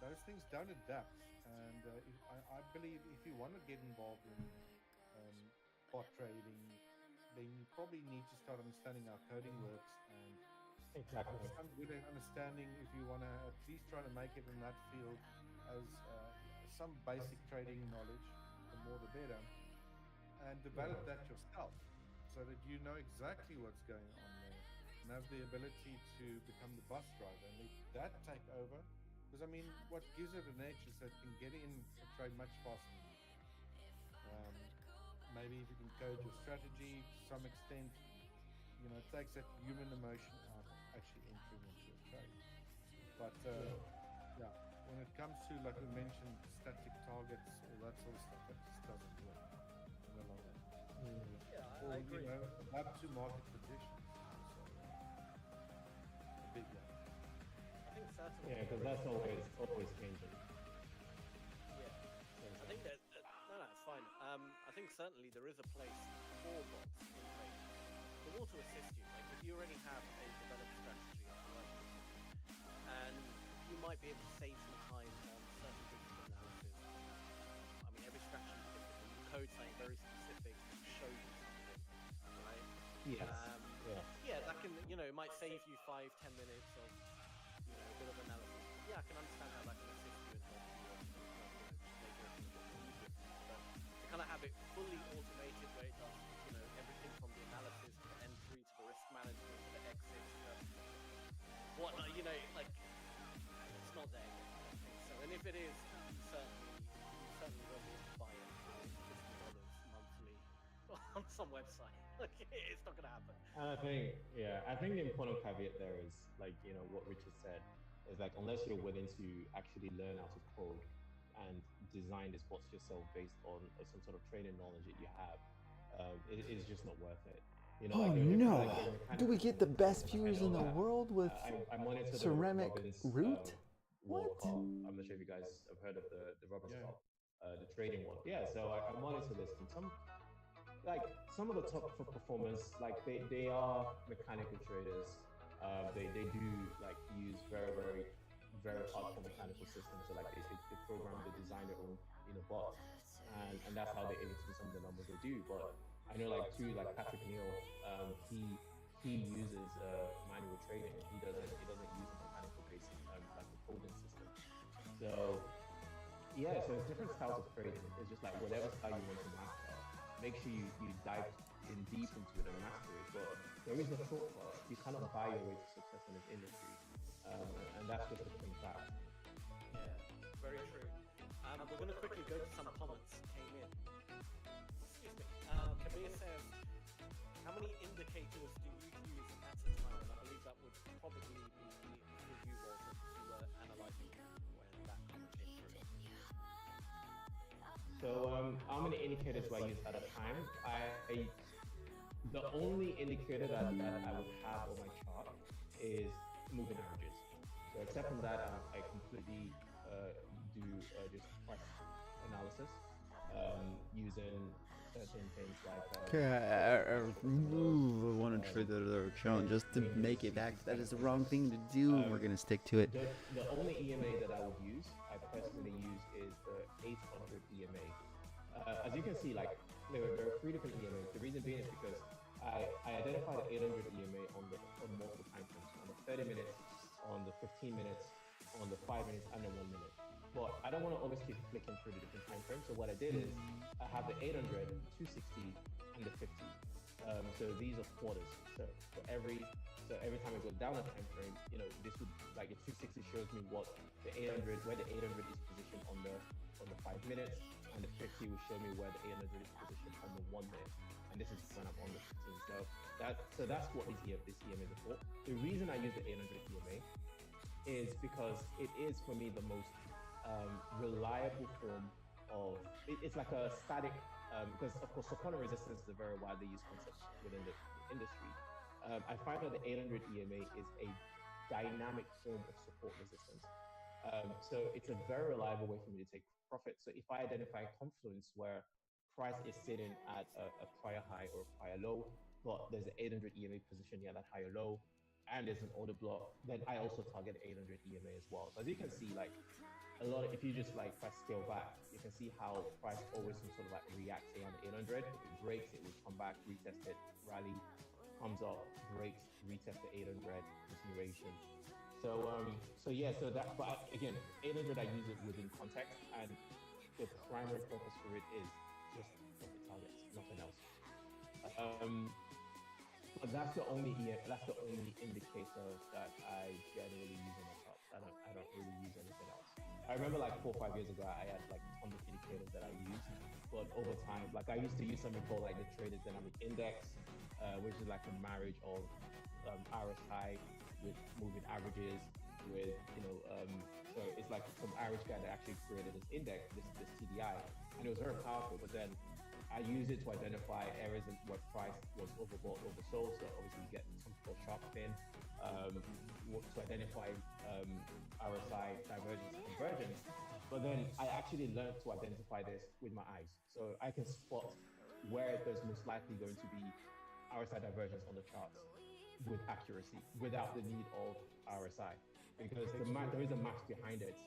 Those things things don't adapt. And I believe if you want to get involved in bot trading, then you probably need to start understanding how coding works and Exactly. some good understanding if you want to at least try to make it in that field as some basic trading knowledge, the more the better, and develop that yourself so that you know exactly what's going on there and have the ability to become the bus driver and let that take over. Because I mean, what gives it an edge is that it can get in a trade much faster. Maybe if you can code your strategy to some extent, you know, it takes that human emotion out of actually entering into a trade. But yeah, when it comes to, like we mentioned, static targets, all that sort of stuff, that just doesn't work in the long run. Yeah, Or, I agree. you know, up to market conditions. So, a big one. I think certainly. Yeah, because that's always changing. Yeah. I think that no, it's fine. I think certainly there is a place for bots in trading. The more to assist you. Like if you already have a developed strategy and you might be able to save some time on certain bits of analysis. I mean, every strategy is different. When you code something very specific to show you something, right? Yes. Yeah, that can, you know, it might save you 5-10 minutes of, you know, a bit of analysis. Yeah, I can understand how that can assist you and help you, make everything a bit more easier. But to kind of have it fully automated where it does, you know, everything from the analysis to the entry to the risk management to the exits to whatnot, you know, like it's not there yet. I don't think so. And if it is, you certainly won't be able to buy it for $50 monthly on some website. Like it's not gonna happen. And I think the important caveat there is like, you know, what Richard said is like, unless you're willing to actually learn how to code and design this bots yourself based on some sort of training knowledge that you have, it is just not worth it. You know, Oh like, if no! like your Do we get the best I viewers know in the that, world with I monitor the ceramic Robbins root? World What? Cup. I'm not sure if you guys have heard of the Robbins Yeah. Cup, the trading one. Yeah, so I monitor this, and some of the top for performance, like they are mechanical traders. They do like use very hardcore mechanical systems. So like they program, they design their own, you know, bots, and that's how they're able to do some of the numbers they do. But I know like Patrick Neal, he uses manual trading. He doesn't use a mechanical based like a coding system. So yeah, so it's different styles of trading. It's just like whatever style you want to master, make sure you dive in deep into it and master it. But there is no shortcut. You cannot buy your way to success in this industry, and that's just a plain fact. Yeah, very true. We're going to quickly go to some comments that came in. Excuse me. Kabir says, how many indicators do you use at a time? I believe that would probably be for you, Walter, if you were analyzing when that comment came through. So how many indicators do I use at a time? The only indicator that I would have on my chart is moving averages. So except from that, I completely do just price analysis using certain things like. Okay, I want to trade that other account just to make it back. That is the wrong thing to do. We're gonna stick to it. The only EMA that I would use, I personally use, is the 800 EMA. As you can see, like there are 3 different EMAs. The reason being is because I identify the 800 EMA on multiple time frames, on the 30 minutes, on the 15 minutes, on the 5 minutes, and the 1 minute. But I don't want to always keep flicking through the different time frames. So what I did is I have the 800, 260, and the 50. So these are quarters. So every time I go down a time frame, you know, this would, like, the 260 shows me what the 800, where the 800 is positioned on the 5 minutes, and the 50 will show me where the 800 is positioned on the 1 minute. And this is when I'm on the 15. So that's what this EMA is for. The reason I use the 800 EMA is because it is, for me, the most reliable form of, it's like a static, because of course support and resistance is a very widely used concept within the industry. I find that the 800 EMA is a dynamic form of support resistance. So it's a very reliable way for me to take profit. So if I identify a confluence where price is sitting at a prior high or a prior low, but there's an 800 EMA position near that higher low, and there's an order block, then I also target 800 EMA as well. So as you can see, like a lot of, if you just like press scale back, you can see how price always sort of like reacts around 800. If it breaks, it will come back, retest it, rally, comes up, breaks, retest the 800, continuation. So yeah, so that, but again, 800 I use it within context, and the primary purpose for it is just profit targets, nothing else. But that's the only indicator that I generally use on the top. I don't really use anything else. I remember like 4 or 5 years ago, I had like tons of indicators that I used, but over time, like I used to use something called like the Traders Dynamic Index, which is like a marriage of RSI with moving averages, with so it's like some Irish guy that actually created this index, this TDI, and it was very powerful. But then I use it to identify areas in what price was overbought, oversold. So obviously you get something called sharp fin, to identify RSI divergence, convergence. But then I actually learned to identify this with my eyes, so I can spot where there's most likely going to be RSI divergence on the charts with accuracy, without the need of RSI, because there is a math behind it.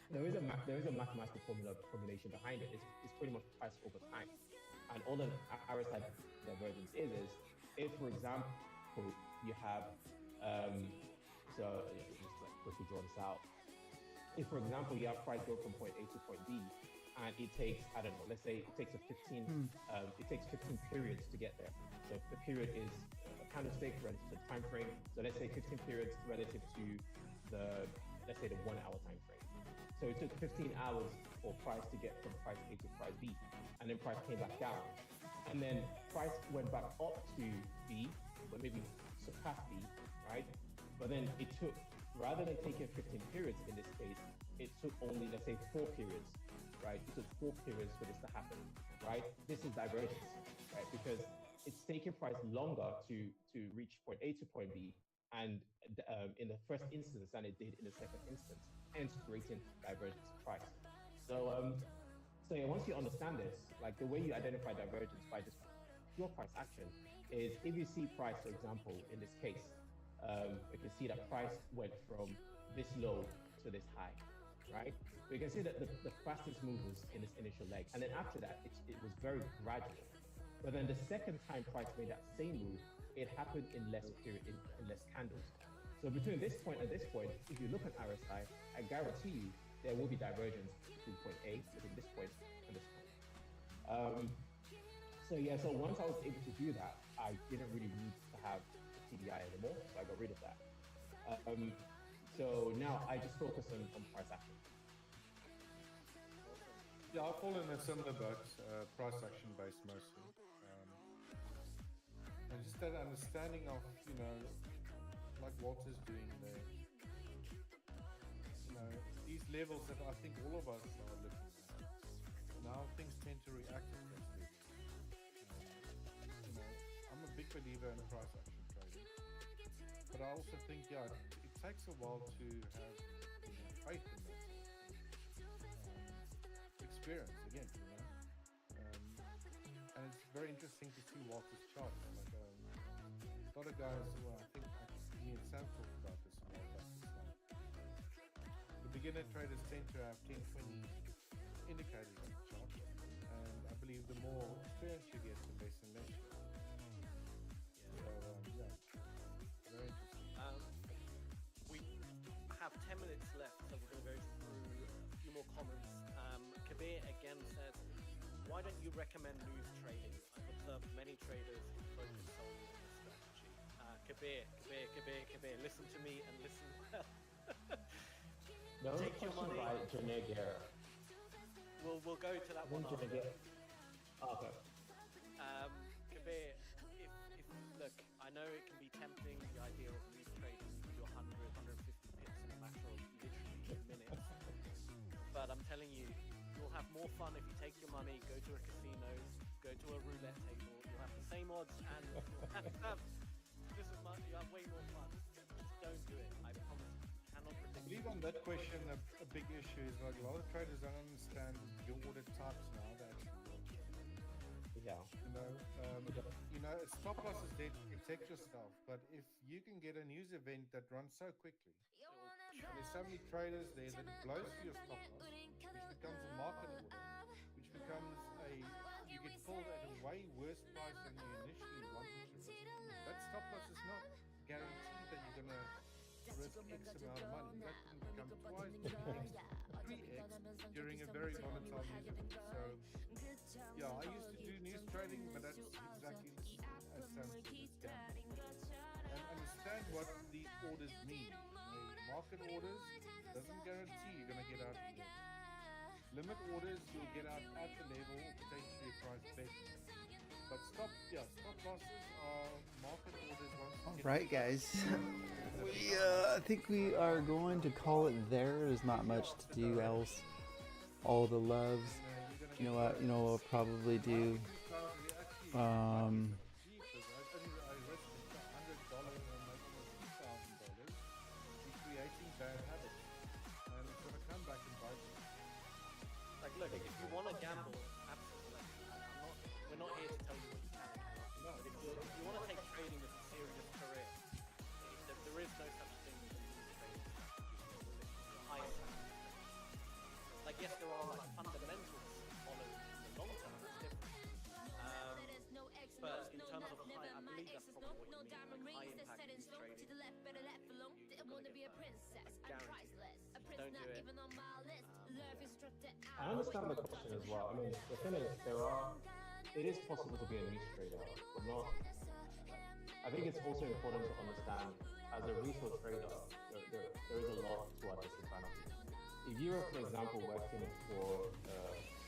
There is a mathematical formulation behind it. It's pretty much price over time. And all the RSI divergence is if, for example, you have, so just like quickly draw this out. If, for example, you have price go from point A to point B, and it takes, I don't know, let's say it takes 15 periods to get there. So the period is a candlestick relative to the time frame. So let's say 15 periods relative to let's say the 1 hour time frame. So it took 15 hours for price to get from price A to price B, and then price came back down. And then price went back up to B, but maybe surpassed B, right? But then it took, rather than taking 15 periods in this case, it took only, let's say, 4 periods, right? It took 4 periods for this to happen, right? This is divergence, right? Because it's taking price longer to reach point A to point B, and in the first instance than it did in the second instance, hence creating divergence price. So yeah, once you understand this, like the way you identify divergence by just pure price action is if you see price, for example, in this case, you can see that price went from this low to this high, right? We can see that the fastest move was in this initial leg, and then after that, it was very gradual. But then the second time price made that same move, it happened in less period, in less candles. So between this point and this point, if you look at RSI, I guarantee you there will be divergence between point A, between this point and this point. So yeah, so once I was able to do that, I didn't really need to have the TDI anymore, so I got rid of that. So now I just focus on price action. Yeah, I fall in a similar boat, price action based mostly. And just that understanding of, like Walter's doing there, these levels that I think all of us are looking at. Now things tend to react at those levels. I'm a big believer in price action trading, but I also think, yeah, it takes a while to have faith in that experience again, and it's very interesting to see Walter's charts. Like a lot of guys, well, I think me and Sam talked about this a while back. The beginner traders tend to have 10, 20 indicators on the chart, and I believe the more experience you get, the less and less you get. So yeah, very interesting. We have 10 minutes left, so we're going to go through a few more comments. Kabir again said, why don't you recommend news trading? I've observed many traders focus solely on this strategy. Kabir, listen to me and listen well. There was a Take your question money. by Janae Guerra. We'll go to that one after. Okay. Kabir, if look, I know it can be tempting, the idea of news trading, you can do 100, 150 pips in a matter of literally minutes. But I'm telling you, you'll have more fun if you take your money, go to a casino, go to a roulette table. You'll have the same odds, and you'll have just as much. You have way more fun. Just don't do it. I promise. You cannot predict. I believe on that question, a big issue is like a lot of traders don't understand your order types now. That actually work. Yeah. A stop loss is there to protect yourself, but if you can get a news event that runs so quickly, and there's so many traders there that it blows through your stop loss, which becomes a market order, which becomes you get pulled at a way worse price than you initially wanted to risk. That stop loss is not guaranteed that you're going to risk X amount of money. That can become twice, 3x during a very volatile news event. So, yeah, I used to do news trading, but that's exactly as Sam said, it's gambling. And understand what the orders mean. Market orders doesn't guarantee you're going to get out of the level. Limit orders, you'll get out at the level or potentially a price better. But stop losses are market orders. All right, guys. I think we are going to call it there. There's not much to do else. All the loves. You know what? We'll probably do. Look, if you want to gamble, absolutely. We're not here to tell you what you can and cannot do. But if you want to take trading as a serious career, there is no such thing as a news trading strategy. The highest strategy. Like, yes, there are like fundamentals followed in the long term. That's different. But in terms of high, I believe that's probably what you mean. Like high impact news trading. You're gonna get that. I guarantee it. Just don't do it. I understand the question as well. I mean, the thing is, it is possible to be a niche trader, but not. I think it's also important to understand, as a retail trader, there is a lot to our disadvantage. If you were, for example, working for a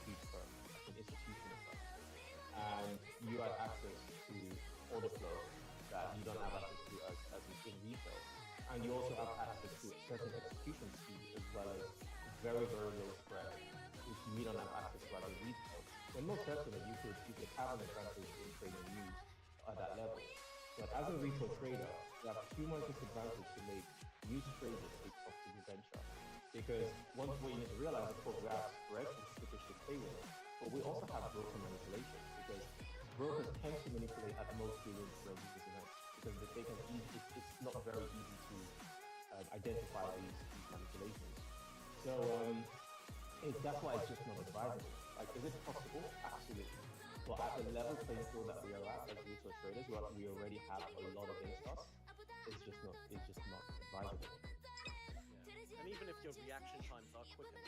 huge firm, like an institutional firm, and you had access to order flow that you don't have access to as in retail, and you also have access to certain execution speed as well as very, very low spread, which you don't have access to as a retail, then most certainly you could have an advantage in trading news at that level. But as a retail trader, you have too much disadvantage to make news trading a profitable venture. Because what you need to realize, of course, we have spreads which should pay with, but we also have broker manipulation, because brokers tend to manipulate at most during spreads events, because they can it's not very easy to identify these manipulations. So that's why it's just not advisable. Like, is it possible? Absolutely. But at the level playing field that we are at as retail traders, we already have a lot against us. It's just not advisable. Yeah. And even if your reaction times are quicker,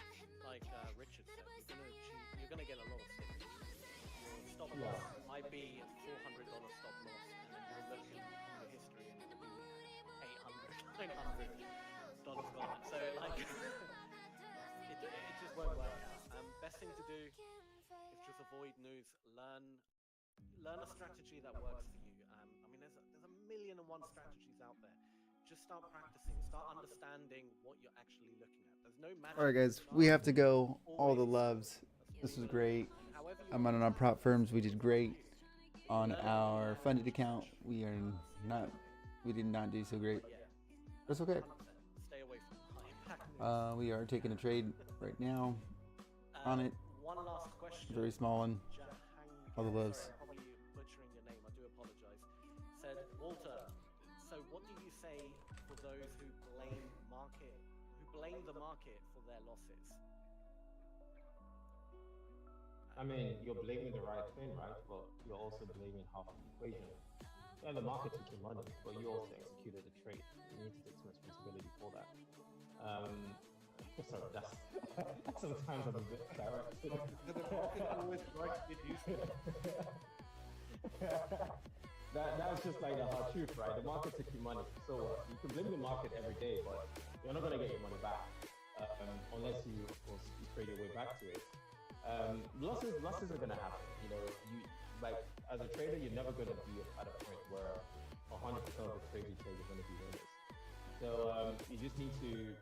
like Richard said, you're gonna get a lot of sticks. Your stop loss might be a $400 stop loss, and then you'll look at your history and it'll be $800, $900 gone. So like. It just won't work out. Best thing to do is just avoid news. Learn a strategy that works for you. I mean, there's a million and one strategies out there. Just start practicing. Start understanding what you're actually looking at. There's no magic. All right, guys, we have to go. All the loves. This was great. I'm on our prop firms. We did great. On our funded account, we did not do so great. That's okay. Stay away from high impact. We are taking a trade right now on it. One last question. Very small one. All the loves. Sorry, I'm probably butchering your name. I do apologize. Said, Walter, so what do you say for those who blame the market for their losses? I mean, you're blaming the right thing, right? But you're also blaming half the equation. Yeah, the market took your money, but you also executed the trade. You need to take some responsibility for that. Sorry, sometimes I'm a bit direct. The market always likes to get used to it. That was just like the hard truth, right? The market took your money. So you can blame the market every day, but you're not going to get your money back unless you, of course, you trade your way back to it. Losses are going to happen. You know, like as a trader, you're never going to be at a point where 100% of the trades you trade are going to be winners. So you just need to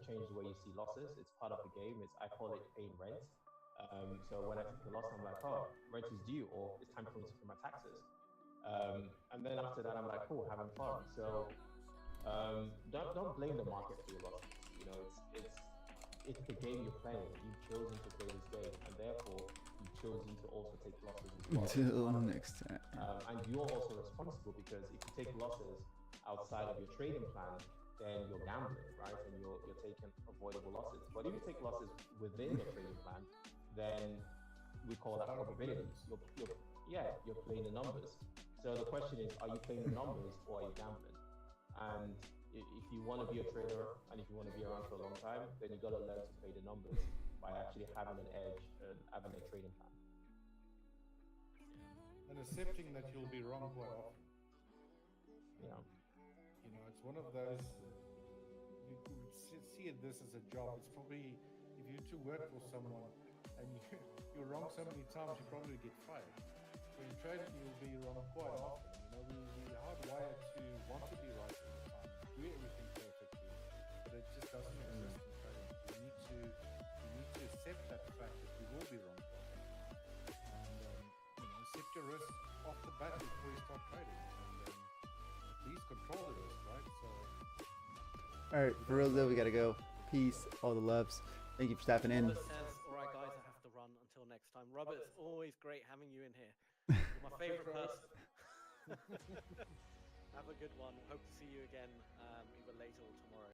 change the way you see losses. It's part of the game. I call it paying rent. So when I take a loss, I'm like, oh, rent is due, or it's time for me to pay my taxes. And then after that, I'm like, cool, having fun. So don't blame the market for your losses. You know, it's the game you're playing. You've chosen to play this game, and therefore you've chosen to also take losses as well. Until next time. And you're also responsible, because if you take losses outside of your trading plan, then you're gambling, right? And you're taking avoidable losses. But if you take losses within your trading plan, then we call that probabilities. You're playing the numbers. So the question is, are you playing the numbers or are you gambling? And if you want to be a trader and if you want to be around for a long time, then you got to learn to play the numbers by actually having an edge and having a trading plan. And accepting that you'll be wrong quite often. Yeah. You know, it's one of those, you see this as a job. It's probably, if you to work for someone and you're wrong so many times, you probably get fired. When you're trading, you'll be wrong quite often. You know, we're hardwired to want to be right all the time, do everything perfectly, but it just doesn't exist in trading. You need to accept that fact that you will be wrong quite often. And, you know, accept your risk off the bat before you start trading. And please control the risk, right? So. All right, for real though, we gotta go. Peace, all the loves. Thank you for stopping in. Robert says, all right, guys, I have to run until next time. Robert, it's always great having you in here. You're my favorite person. Have a good one. Hope to see you again either later or tomorrow.